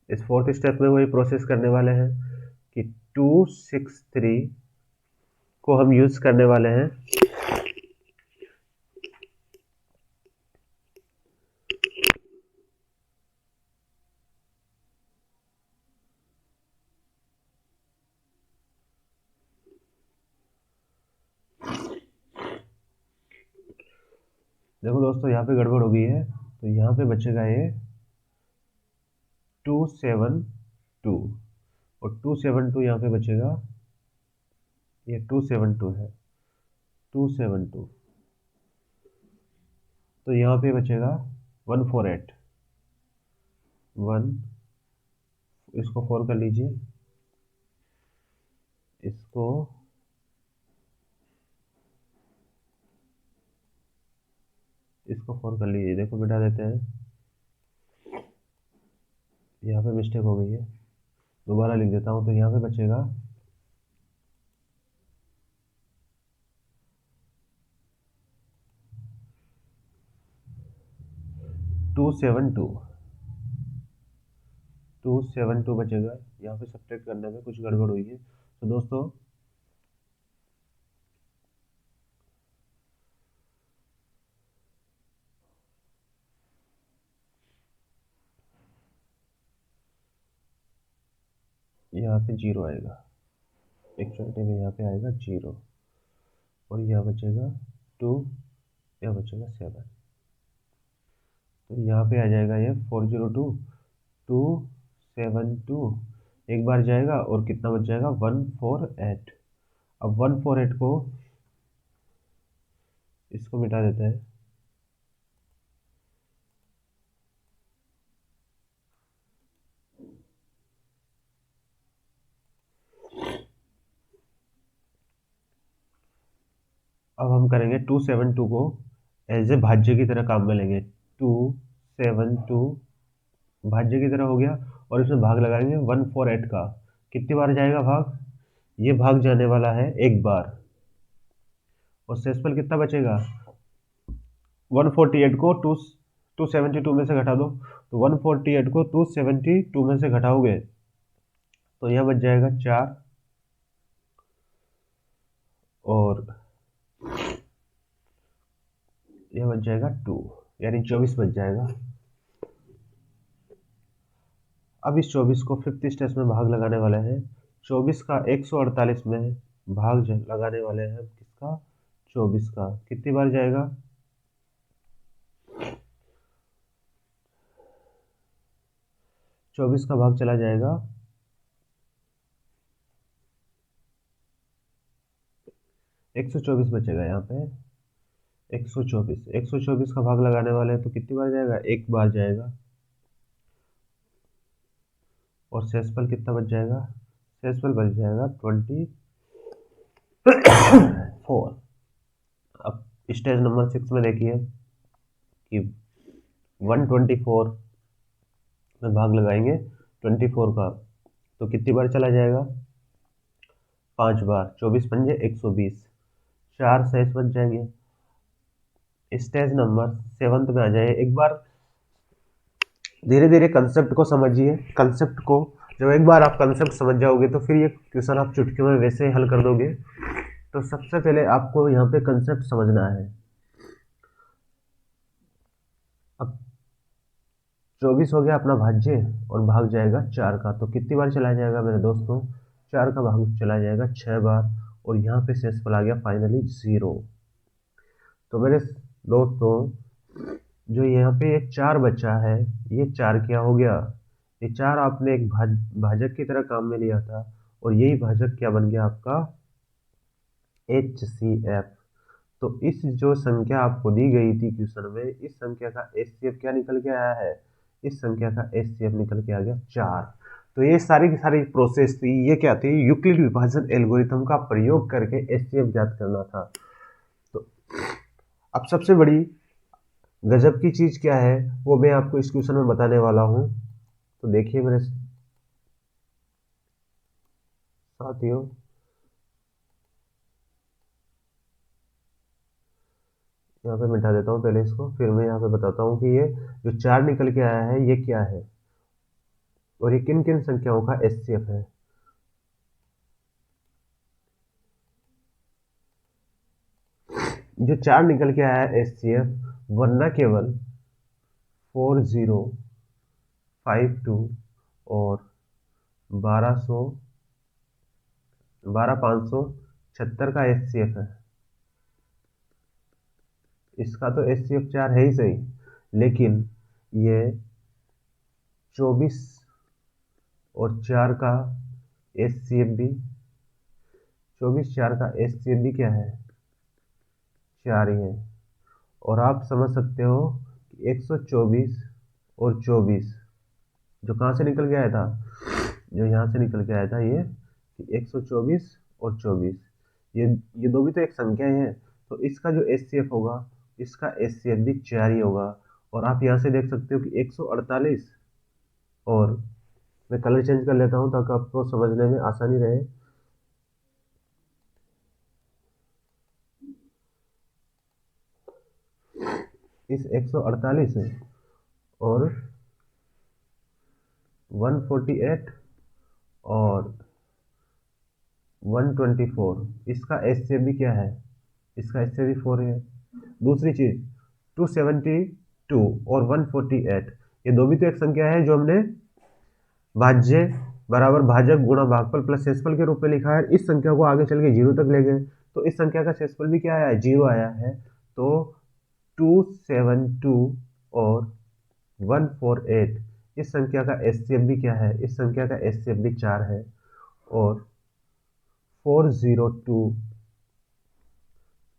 इस फोर्थ स्टेप में वही प्रोसेस करने वाले हैं कि 263 को हम यूज करने वाले हैं देखो दोस्तों, यहाँ पे गड़बड़ हो गई है, तो यहाँ पे बचेगा ये 272 और 272 यहाँ पे बचेगा, ये 272 है, 272, तो यहाँ पे बचेगा 148, 1, इसको 4 कर लीजिए, इसको इसको 4 कर लीजिए, देखो मिटा देते हैं, यहाँ पे मिस्टेक हो गई है, दोबारा लिख देता हूँ, तो यहाँ पे बचेगा 272 बचेगा, यहाँ पे सब्ट्रैक्ट करने में कुछ गड़बड़ हुई है, तो दोस्तों यहाँ पे 0 आएगा, एक्चुअलिटी में यहाँ पे आएगा 0 और यहाँ बचेगा 2, यहाँ बचेगा 7, तो यहाँ पे आ जाएगा ये 402, 272, एक बार जाएगा और कितना बच जाएगा 148। अब 148 को इसको मिटा देते हैं, अब हम करेंगे 272 को एज ए भाज्य की तरह काम में लेंगे, 272 भाज्य की तरह हो गया और इसमें भाग लगाएंगे 148 का, कितनी बार जाएगा भाग, ये भाग जाने वाला है एक बार, और शेषफल कितना बचेगा, 148 को 272 में से घटा दो, तो 148 को 272 में से घटाओगे तो यह बच जाएगा 4 और यह बच जाएगा 2, यानी 24 बच जाएगा। अब इस 24 को फिफ्थ स्टेज में भाग लगाने वाले हैं, 24 का 148 में भाग लगाने वाले हैं किसका, 24 का, कितनी बार जाएगा, 24 का भाग चला जाएगा 124 बचेगा, यहाँ पे 124 का भाग लगाने वाले हैं तो कितनी बार जाएगा, एक बार जाएगा, और शेषफल कितना बच जाएगा, शेषफल बच जाएगा 24। अब स्टेज नंबर 6 में देखिए कि 124 में भाग लगाएंगे 24 का, तो कितनी बार चला जाएगा, 5 बार, 24 पंजे 120, 4 शेष बच जाएंगे। स्टेज नंबर 7 में आ जाए, एक बार धीरे धीरे कंसेप्ट को समझिए, कंसेप्ट को जब एक बार आप कंसेप्ट समझ जाओगे तो फिर ये क्वेश्चन आप चुटकी में वैसे हल कर दोगे। तो सबसे पहले आपको यहाँ पे कंसेप्ट समझना है। अब 24 हो गया अपना भाज्य और भाग जाएगा 4 का, तो कितनी बार चला जाएगा मेरे दोस्तों, 4 का भाग चला जाएगा 6 बार, और यहाँ पे शेषफल आ गया फाइनली 0। तो मेरे दोस्तों जो यहाँ पे ये 4 बचा है, ये 4 क्या हो गया, ये 4 आपने एक भाजक की तरह काम में लिया था और यही भाजक क्या बन गया आपका HCF। तो इस जो संख्या आपको दी गई थी क्वेश्चन में, इस संख्या का HCF क्या निकल के आया है, इस संख्या का HCF निकल के आ गया 4। तो ये सारी की सारी प्रोसेस थी, ये क्या थी, यूक्लिड विभाजन एल्गोरिथम का प्रयोग करके HCF ज्ञात करना था। तो अब सबसे बड़ी गजब की चीज क्या है वो मैं आपको इस क्वेश्चन में बताने वाला हूं। तो देखिए मेरे साथियों, यहाँ पे मिटा देता हूँ पहले इसको, फिर मैं यहाँ पे बताता हूँ कि ये जो 4 निकल के आया है ये क्या है और ये किन किन संख्याओं का एचसीएफ है। जो 4 निकल के आया है एचसीएफ वरना केवल 4052 और 12576 का एचसीएफ है। इसका तो एचसीएफ 4 है ही सही, लेकिन ये 24 और 4 का एचसीएफ भी 24 4 का एचसीएफ भी क्या है, 4 ही है। और आप समझ सकते हो कि 124 और 24 जो कहाँ से निकल के आया था, जो यहाँ से निकल के आया था ये कि 124 और 24 ये दो भी तो एक संख्या ही है, तो इसका जो एचसीएफ होगा इसका एचसीएफ भी 4 ही होगा। और आप यहाँ से देख सकते हो कि 148 और मैं कलर चेंज कर लेता हूँ ताकि आपको समझने में आसानी रहे। इस 148 और 148 और 124 इसका एचसीएफ भी क्या है, इसका एचसीएफ भी 4 है। दूसरी चीज 272 और 148 ये दो भी तो एक संख्या है जो हमने भाज्य बराबर भाजक गुणा भागफल प्लस शेषफल के रूप में लिखा है। इस संख्या को आगे चल के 0 तक ले गए तो इस संख्या का शेषफल भी क्या आया है, 0 आया है। तो 272 और 148 इस संख्या का एचसीएफ भी क्या है, इस संख्या का एचसीएफ भी 4 है। और 402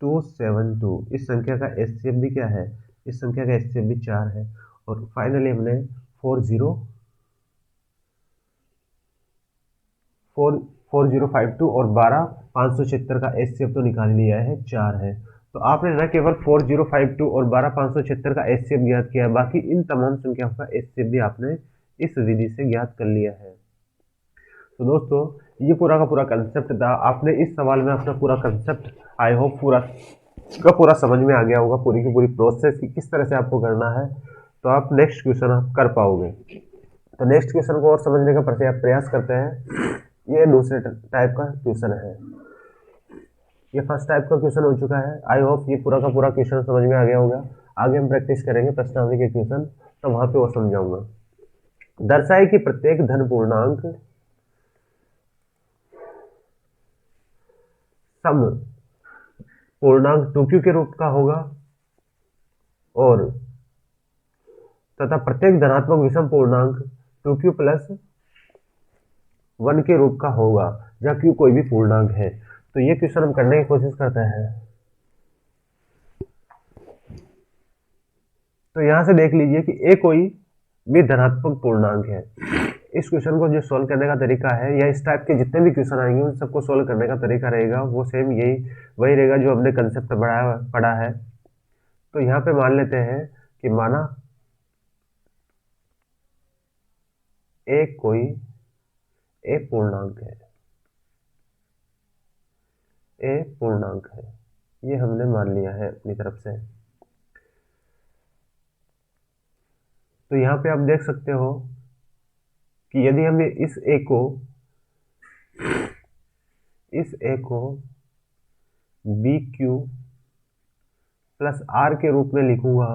272 इस संख्या का एचसीएफ भी क्या है, इस संख्या का एचसीएफ भी 4 है। और फाइनली हमने 4052 और 12576 का एचसीएफ तो निकाल लिया है, 4 है। तो आपने न केवल 4052 और 12576 का एचसीएफ ज्ञात किया है, बाकी इन तमाम संख्याओं का एचसीएफ भी आपने इस विधि से ज्ञात कर लिया है। तो दोस्तों ये पूरा का पूरा कंसेप्ट था, आपने इस सवाल में अपना पूरा कंसेप्ट आई होप पूरा समझ में आ गया होगा, पूरी की पूरी प्रोसेस की किस तरह से आपको करना है। तो आप नेक्स्ट क्वेश्चन आप कर पाओगे। तो नेक्स्ट क्वेश्चन को और समझने का प्रयास करते हैं। ये दूसरे टाइप का क्वेश्चन है, ये फर्स्ट टाइप का क्वेश्चन हो चुका है। आई होप ये पूरा का पूरा क्वेश्चन समझ में आ गया होगा। आगे हम प्रैक्टिस करेंगे प्रश्नावली के क्वेश्चन, तो वहां पे वो समझाऊंगा। दर्शाए कि प्रत्येक धन पूर्णांक सम पूर्णांक 2q के रूप का होगा और तथा प्रत्येक धनात्मक विषम पूर्णांक 2q प्लस 1 के रूप का होगा जहाँ q कोई भी पूर्णांक है। तो ये क्वेश्चन हम करने की कोशिश करते हैं। तो यहां से देख लीजिए कि a कोई भी धनात्मक पूर्णांक है। इस क्वेश्चन को जो सॉल्व करने का तरीका है, या इस टाइप के जितने भी क्वेश्चन आएंगे उन सबको सॉल्व करने का तरीका रहेगा वो सेम वही रहेगा जो हमने कंसेप्ट पढ़ा है। तो यहाँ पे मान लेते हैं कि माना a कोई a पूर्णांक है, a पूर्णांक है, ये हमने मान लिया है अपनी तरफ से। तो यहाँ पे आप देख सकते हो कि यदि हम इस a को BQ प्लस R के रूप में लिखूंगा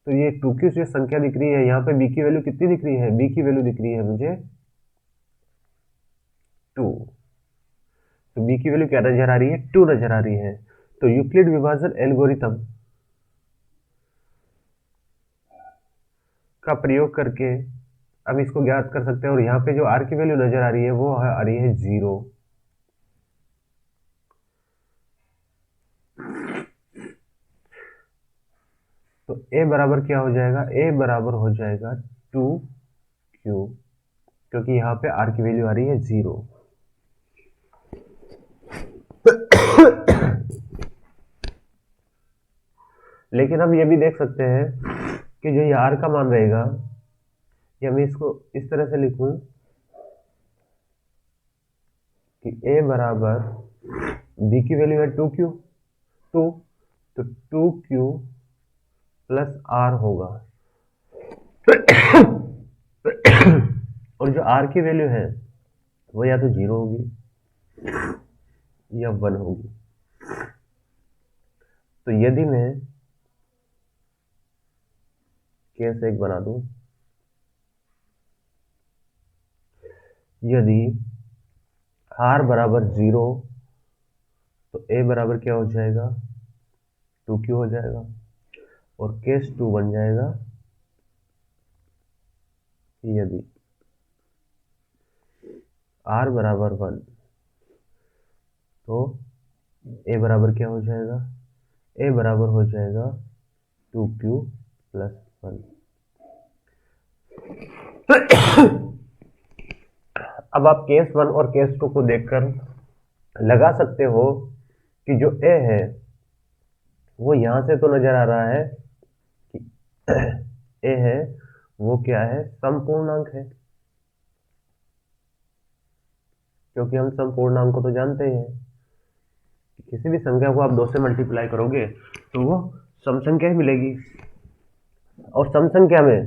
तो ये 2q से संख्या दिख रही है, यहाँ पे b की वैल्यू कितनी दिख रही है, b की वैल्यू दिख रही है मुझे 2। तो b की वैल्यू क्या नजर आ रही है, 2 नजर आ रही है। तो यूक्लिड विभाजन एल्गोरिथम का प्रयोग करके अब इसको ज्ञात कर सकते हैं। और यहाँ पे जो r की वैल्यू नजर आ रही है वो आ रही है 0। तो a बराबर क्या हो जाएगा, a बराबर हो जाएगा 2q, क्योंकि यहाँ पे r की वैल्यू आ रही है 0। लेकिन हम ये भी देख सकते हैं कि जो ये r का मान रहेगा, या मैं इसको इस तरह से लिखूं कि a बराबर b की वैल्यू है 2q, टू, तो 2q प्लस r होगा। और जो r की वैल्यू है वो या तो 0 होगी या 1 होगी। तो यदि मैं केस एक बना दूं, यदि r बराबर 0 तो a बराबर क्या हो जाएगा, 2q हो जाएगा। और केस 2 बन जाएगा यदि r बराबर 1 तो a बराबर क्या हो जाएगा, a बराबर हो जाएगा 2q प्लस 1। अब आप केस 1 और केस 2 को देखकर लगा सकते हो कि जो a है वो यहां से तो नजर आ रहा है कि a है वो क्या है, समपूर्णांक है, क्योंकि हम समपूर्णांक को तो जानते ही हैं। किसी भी संख्या को आप 2 से मल्टीप्लाई करोगे तो वो सम संख्या ही मिलेगी। और सम संख्या में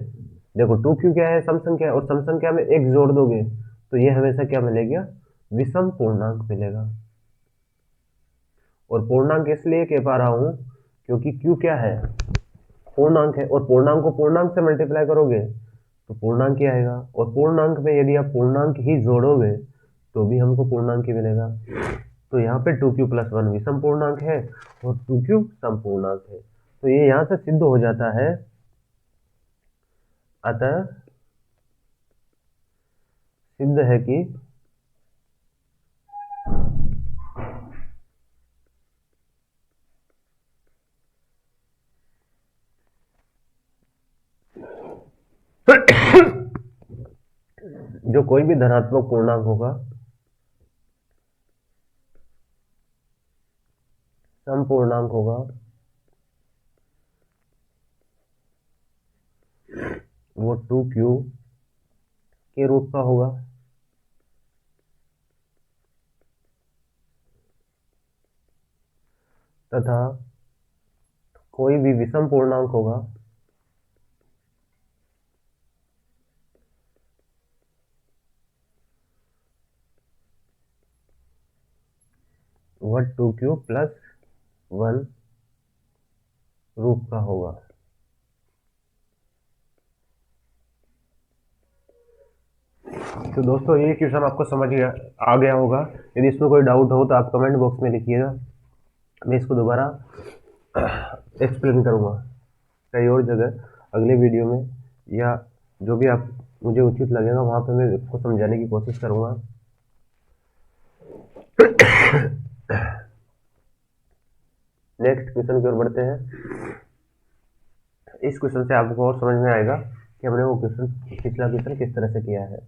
देखो 2q क्या है, सम संख्या है, और सम संख्या में एक जोड़ दोगे तो ये हमेशा क्या मिलेगा, विषम पूर्णांक मिलेगा। और पूर्णांक इसलिए कह पा रहा हूं क्योंकि q क्या है, पूर्णांक है, और पूर्णांक को पूर्णांक से मल्टीप्लाई करोगे तो पूर्णांक ही आएगा। और पूर्णांक में यदि आप पूर्णांक ही जोड़ोगे तो भी हमको पूर्णांक ही मिलेगा। तो यहाँ पे 2q प्लस 1 विषम पूर्णांक है और 2q समपूर्णांक है। तो ये यहाँ से सिद्ध हो जाता है, अतः सिद्ध है कि जो कोई भी धनात्मक पूर्णांक होगा समपूर्णांक होगा वो 2q के रूप का होगा। तथा कोई भी विषम पूर्णांक होगा वह 2q प्लस 1 रूप का होगा। तो दोस्तों ये क्वेश्चन आपको समझ आ गया होगा। यदि इसमें कोई डाउट हो तो आप कमेंट बॉक्स में लिखिएगा, मैं इसको दोबारा एक्सप्लेन करूँगा कई और जगह अगले वीडियो में, या जो भी आप मुझे उचित लगेगा वहाँ पे मैं इसको समझाने की कोशिश करूँगा। नेक्स्ट क्वेश्चन की ओर बढ़ते हैं। इस क्वेश्चन से आपको और समझ में आएगा कि हमने वो क्वेश्चन पिछला क्वेश्चन किस तरह से किया है।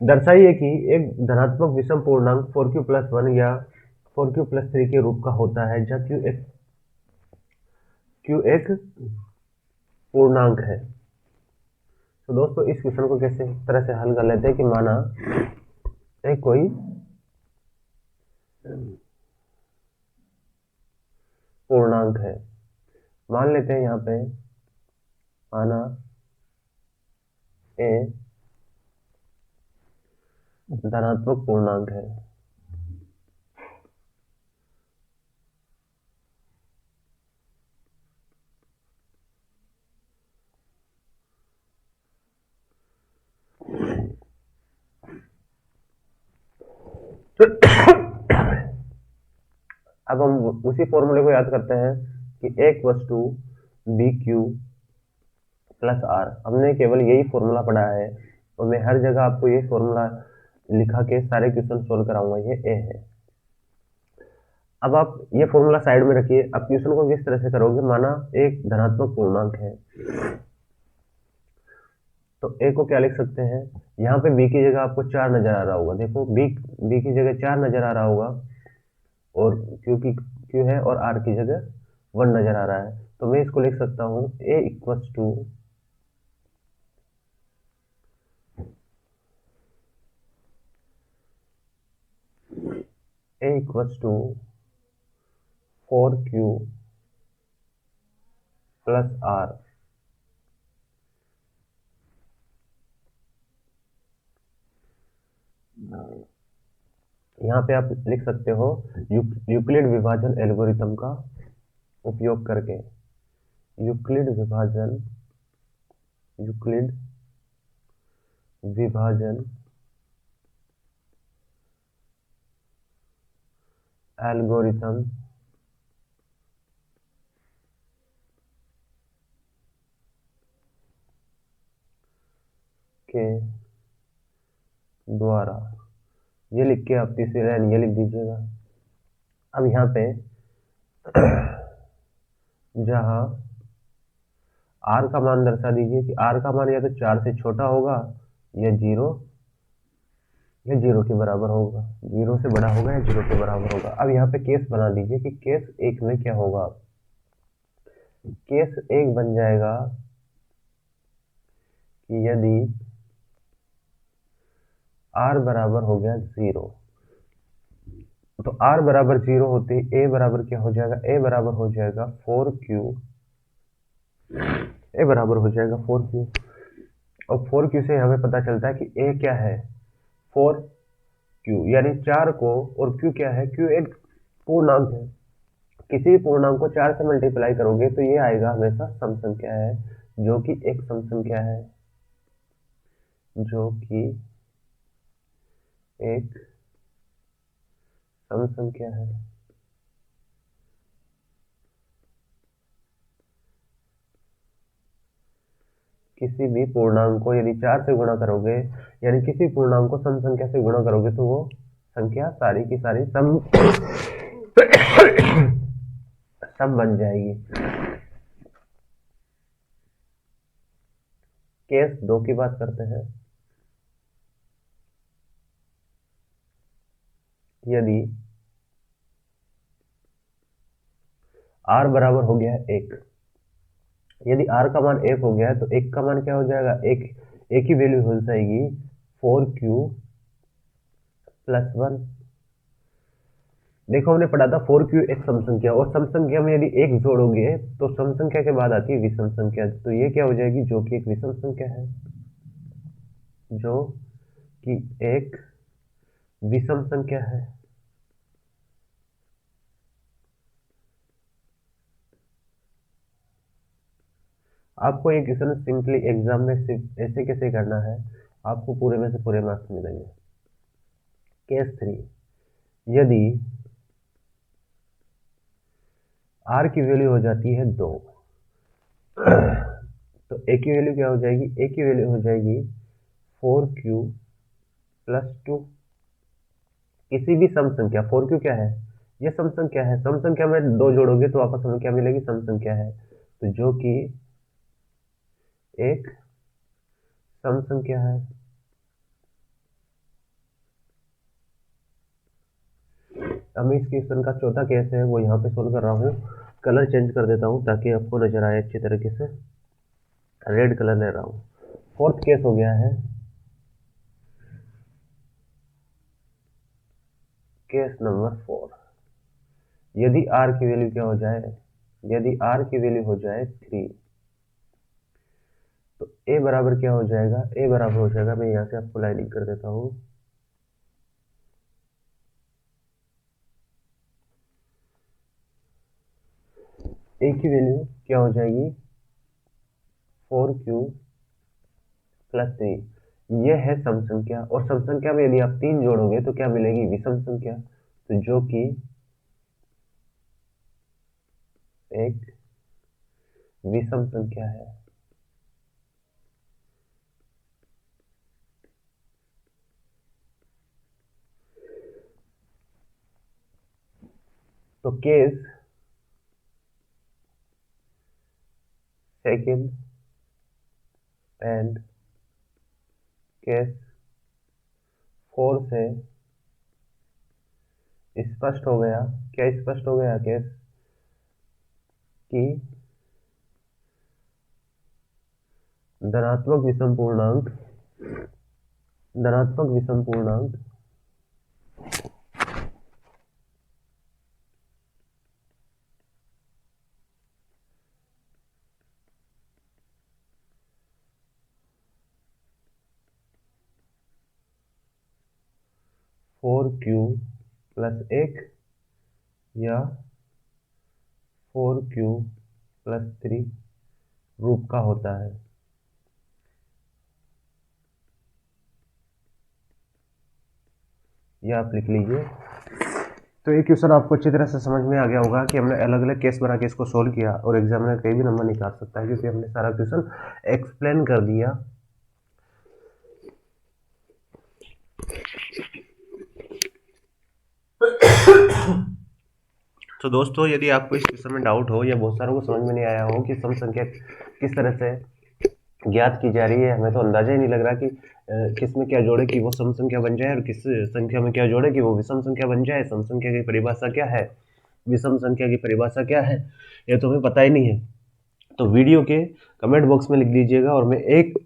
दर्शाइए कि एक धनात्मक विषम पूर्णांक 4q प्लस 1 या 4q प्लस 3 के रूप का होता है जहाँ q एक पूर्णांक है। तो दोस्तों इस क्वेश्चन को कैसे तरह से हल कर लेते हैं कि माना एक कोई पूर्णांक है, मान लेते हैं यहाँ पे माना ए धनात्मक पूर्णांक है। अब हम उसी फॉर्मूले को याद करते हैं कि a equals to b q plus r. हमने केवल यही फॉर्मूला पढ़ा है और मैं हर जगह आपको ये फॉर्मूला लिखा के सारे क्वेश्चन सोल्व कराऊंगा। ये a है। अब आप ये फॉर्मूला साइड में रखिए। अब क्वेश्चन को किस तरह से करोगे, माना एक धनात्मक पूर्णांक है तो a को क्या लिख सकते हैं, यहाँ पे b की जगह आपको 4 नजर आ रहा होगा। देखो b की जगह 4 नजर आ रहा होगा और q है और r की जगह 1 नजर आ रहा है। तो मैं इसको लिख सकता हूँ a equals to a equals to 4q plus r। यहाँ पे आप लिख सकते हो यूक्लिड विभाजन एल्गोरिथम का उपयोग करके। यूक्लिड विभाजन एल्गोरिथम के द्वारा, ये लिख के आप तीसरी लाइन ये लिख दीजिएगा। अब यहाँ पे जहाँ r का मान दर्शा दीजिए कि r का मान या तो 4 से छोटा होगा या 0 के बराबर होगा, 0 से बड़ा होगा या 0 के बराबर होगा। अब यहाँ पे केस बना दीजिए कि केस 1 में क्या होगा। केस 1 बन जाएगा कि यदि r बराबर हो गया 0, तो r बराबर 0 होते a बराबर क्या हो जाएगा, a बराबर हो जाएगा 4q, a बराबर हो जाएगा 4q। और 4q से हमें पता चलता है कि a क्या है 4q, यानी 4 को, और q क्या है, q एक पूर्णांक है। किसी भी पूर्णांक को 4 से मल्टीप्लाई करोगे तो ये आएगा हमेशा सम संख्या है, जो कि एक सम संख्या है, जो कि एक सम संख्या है। किसी भी पूर्णांक को यदि 4 से गुणा करोगे, यानी किसी पूर्णांक को सम संख्या से गुणा करोगे, तो वो संख्या सारी की सारी सम सम बन जाएगी। केस 2 की बात करते हैं। यदि r बराबर हो गया है 1, यदि r का मान 1 हो गया है तो 1 का मान क्या हो जाएगा, एक ही वैल्यू हो जाएगी 4q प्लस 1। देखो हमने पढ़ा था 4q एक सम संख्या, और सम संख्या में यदि 1 जोड़ोगे तो सम संख्या के बाद आती है विषम संख्या, तो ये क्या हो जाएगी, जो कि एक विषम संख्या है, जो कि एक विषम संख्या है। आपको ये क्वेश्चन सिंपली एग्जाम में सिर्फ ऐसे कैसे करना है, आपको पूरे में से पूरे मार्क्स मिलेंगे। केस 3, यदि r की वैल्यू हो जाती है 2, तो a की वैल्यू क्या हो जाएगी, a की वैल्यू हो जाएगी 4q प्लस 2। किसी भी सम संख्या, 4q क्या है, ये सम संख्या है, सम संख्या में 2 जोड़ोगे तो आपस में क्या मिलेगी, सम संख्या है, तो जो कि एक सम संख्या है। अब मैं इस क्वेश्चन का चौथा केस है वो यहाँ पे सोल्व कर रहा हूँ। कलर चेंज कर देता हूँ ताकि आपको नजर आए अच्छी तरीके से। रेड कलर ले रहा हूँ। फोर्थ केस हो गया है केस नंबर 4। यदि r की वैल्यू क्या हो जाए, यदि r की वैल्यू हो जाए 3, तो a बराबर क्या हो जाएगा, a बराबर हो जाएगा, मैं यहाँ से आपको लाइनिंग कर देता हूँ, a की वैल्यू क्या हो जाएगी 4q प्लस 3। यह है सम संख्या, और सम संख्या में यदि आप 3 जोड़ोगे तो क्या मिलेगी, विषम संख्या, तो जो कि एक विषम संख्या है। तो केस सेकंड एंड केस 4 से स्पष्ट हो गया, क्या स्पष्ट हो गया केस, कि धनात्मक विषम पूर्णांक 4q+1 या 4q+3 रूप का होता है। यह आप लिख लीजिए। तो ये क्वेश्चन आपको अच्छी तरह से समझ में आ गया होगा कि हमने अलग अलग केस बना के इसको सोल्व किया और एग्जामिनर कहीं भी नंबर निकाल सकता है क्योंकि हमने सारा क्वेश्चन एक्सप्लेन कर दिया। तो दोस्तों यदि आपको इस क्वेश्चन में डाउट हो या बहुत सारों को समझ में नहीं आया हो कि सम संख्या किस तरह से ज्ञात की जा रही है, हमें तो अंदाजा ही नहीं लग रहा कि किस में क्या जोड़े कि वो सम संख्या बन जाए और किस संख्या में क्या जोड़े कि वो विषम संख्या बन जाए। सम संख्या की परिभाषा क्या है, विषम संख्या की परिभाषा क्या है, ये तो हमें पता ही नहीं है। तो वीडियो के कमेंट बॉक्स में लिख दीजिएगा और मैं एक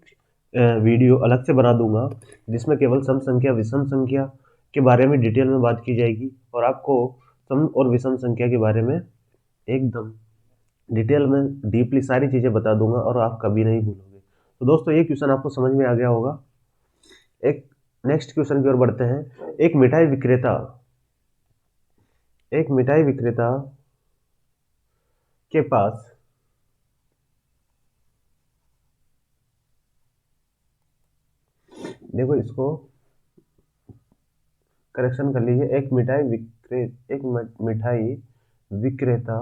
वीडियो अलग से बना दूंगा जिसमें केवल सम संख्या विषम संख्या के बारे में डिटेल में बात की जाएगी और आपको सम और विषम संख्या के बारे में एकदम डिटेल में डीपली सारी चीज़ें बता दूंगा और आप कभी नहीं भूलोगे। तो दोस्तों ये क्वेश्चन आपको समझ में आ गया होगा। एक नेक्स्ट क्वेश्चन की ओर बढ़ते हैं। एक मिठाई विक्रेता के पास देखो इसको करेक्शन कर लीजिए। एक मिठाई विक्रेता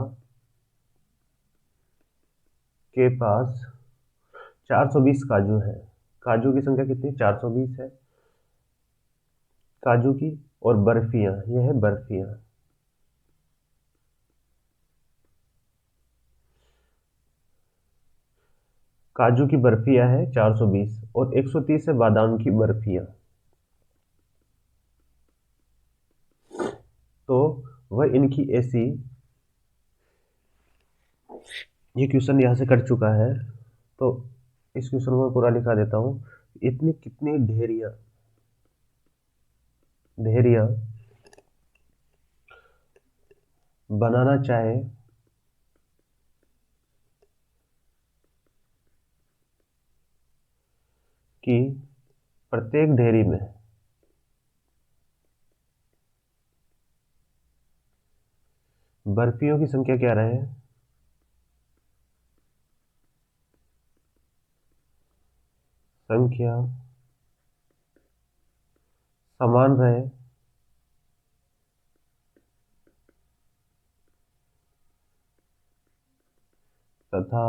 के पास 420 काजू है। काजू की संख्या कितनी, 420 है काजू की। और बर्फियां, ये है बर्फियां। काजू की बर्फियां है 420 और 130 है बादाम की बर्फियां। तो वह इनकी ऐसी, ये क्वेश्चन यहाँ से कट चुका है तो इस क्वेश्चन को पूरा लिखा देता हूँ। इतनी कितनी ढेरियां बनाना चाहे कि प्रत्येक ढेरी में बर्फियों की संख्या क्या रहे, संख्या समान रहे तथा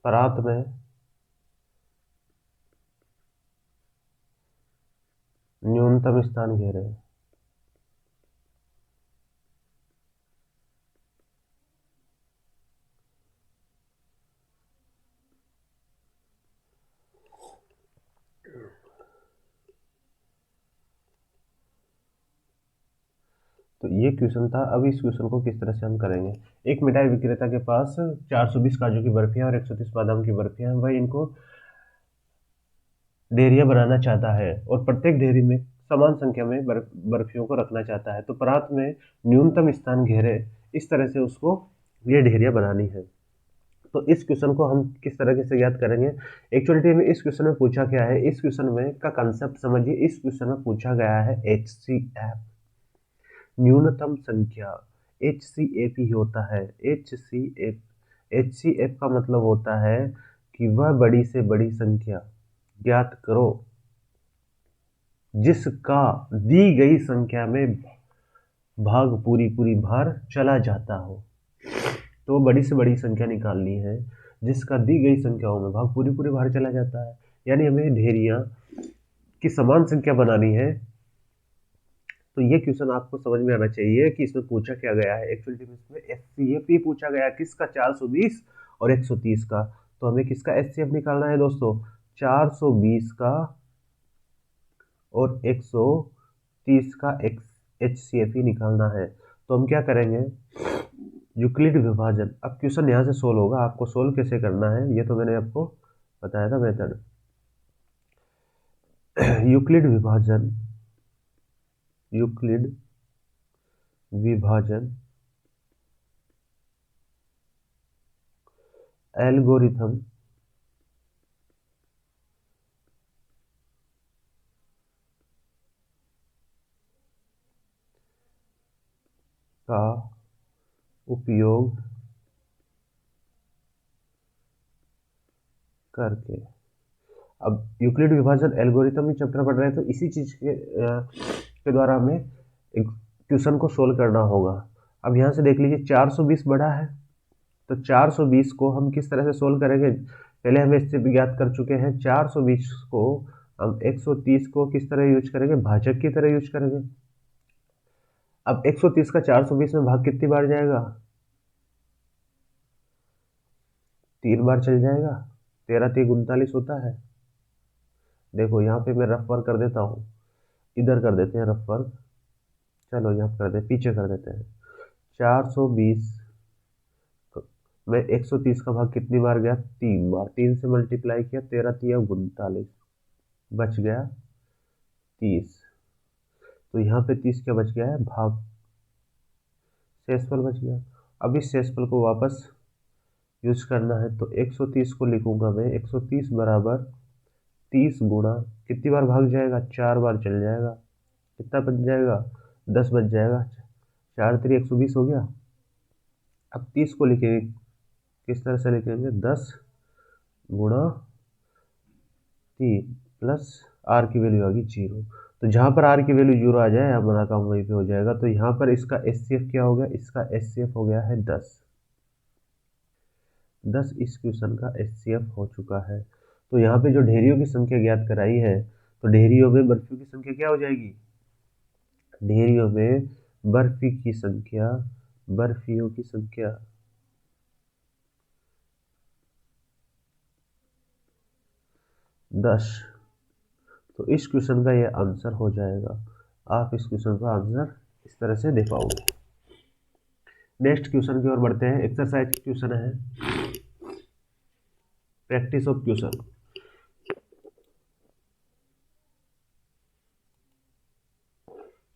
परात में न्यूनतम स्थान घेरे। तो ये क्वेश्चन था। अब इस क्वेश्चन को किस तरह से हम करेंगे। एक मिठाई विक्रेता के पास 420 काजू की बर्फियां और 130 बादाम की बर्फियां हैं। वह इनको डेयरियां बनाना चाहता है और प्रत्येक डेयरी में समान संख्या में बर्फियों को रखना चाहता है। तो परात में न्यूनतम स्थान घेरे, इस तरह से उसको ये डेयरियां बनानी है। तो इस क्वेश्चन को हम किस तरीके से याद करेंगे। एक्चुअलिटी में इस क्वेश्चन में पूछा क्या है, इस क्वेश्चन में का कंसेप्ट समझिए। इस क्वेश्चन में पूछा गया है HCF, न्यूनतम संख्या। HCF ही होता है। HCF का मतलब होता है कि वह बड़ी से बड़ी संख्या ज्ञात करो जिसका दी गई संख्या में भाग पूरी पूरी बाहर चला जाता हो। तो बड़ी से बड़ी संख्या निकालनी है जिसका दी गई संख्याओं में भाग पूरी पूरी बाहर चला जाता है। यानी हमें ढेरियां की समान संख्या बनानी है। तो ये क्वेश्चन आपको समझ में आना चाहिए कि इसमें पूछा क्या गया है। एक्चुअली इसमें HCF ही पूछा गया किसका, 420 और 130 का। तो हमें किसका HCF निकालना है दोस्तों, 420 का और 130 का HCF ही निकालना है। तो हम क्या करेंगे, यूक्लिड विभाजन। अब क्वेश्चन यहाँ से सोल्व होगा, आपको सोल्व कैसे करना है ये तो मैंने आपको बताया था मेथड। यूक्लिड विभाजन एल्गोरिथम का उपयोग करके। अब यूक्लिड विभाजन एल्गोरिथम में चैप्टर पढ़ रहे हैं तो इसी चीज के द्वारा हमें एक क्वेश्चन को सोल्व करना होगा। अब यहाँ से देख लीजिए 420 बड़ा है, तो 420 को हम किस तरह से सोल्व करेंगे, पहले हम इससे ज्ञात कर चुके हैं। 420 को हम 130 को किस तरह यूज करेंगे, भाजक की तरह यूज करेंगे। अब 130 का 420 में भाग कितनी बार जाएगा, 3 बार चल जाएगा। 13 3 39 होता है। देखो यहाँ पे मैं रफ वर्क कर देता हूँ, इधर कर देते हैं रफ वर्क, चलो यहाँ कर दे, पीछे कर देते हैं। 420 में 130 का भाग कितनी बार गया, 3 बार। 3 से मल्टीप्लाई किया, 13 3 39, बच गया 30। तो यहाँ पे 30 क्या बच गया है, भाग, शेषफल बच गया। अब इस शेषफल को वापस यूज करना है तो 130 को लिखूंगा मैं, 130 बराबर 30 गुणा, कितनी बार भाग जाएगा, 4 बार चल जाएगा। कितना बच जाएगा, 10 बच जाएगा। 4 3 120 हो गया। अब 30 को लिखेंगे, किस तरह से लिखेंगे, 10 गुणा 3 प्लस आर की वैल्यू आ गई 0। तो जहाँ पर आर की वैल्यू 0 आ जाए हमारा काम वहीं पे हो जाएगा। तो यहाँ पर इसका एचसीएफ क्या हो गया, इसका एचसीएफ हो गया है 10। 10 इस क्वेश्चन का एचसीएफ हो चुका है। तो यहाँ पे जो ढेरियों की संख्या ज्ञात कराई है, तो ढेरियों में बर्फियों की संख्या क्या हो जाएगी, ढेरियों में बर्फी की संख्या, बर्फियों की संख्या 10। तो इस क्वेश्चन का ये आंसर हो जाएगा। आप इस क्वेश्चन का आंसर इस तरह से दे पाओगे। नेक्स्ट क्वेश्चन की ओर बढ़ते हैं। एक्सरसाइज क्वेश्चन है, प्रैक्टिस ऑफ क्वेश्चन।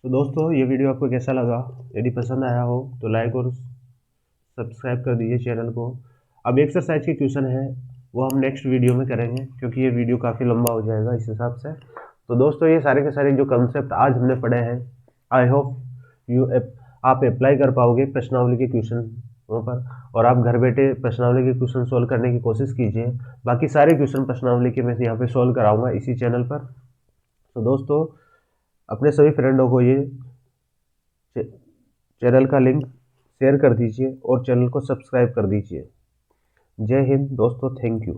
तो दोस्तों ये वीडियो आपको कैसा लगा, यदि पसंद आया हो तो लाइक और सब्सक्राइब कर दीजिए चैनल को। अब एक्सरसाइज के क्वेश्चन है वो हम नेक्स्ट वीडियो में करेंगे, क्योंकि ये वीडियो काफ़ी लंबा हो जाएगा इस हिसाब से। तो दोस्तों ये सारे के सारे जो कंसेप्ट आज हमने पढ़े हैं, आई होप आप अप्लाई कर पाओगे प्रश्नावली के क्वेश्चन पर, और आप घर बैठे प्रश्नावली के क्वेश्चन सोल्व करने की कोशिश कीजिए। बाकी सारे क्वेश्चन प्रश्नावली के मैं यहाँ पे सोल्व कराऊंगा इसी चैनल पर। तो दोस्तों अपने सभी फ्रेंडों को ये चैनल का लिंक शेयर कर दीजिए और चैनल को सब्सक्राइब कर दीजिए। जय हिंद दोस्तों, थैंक यू।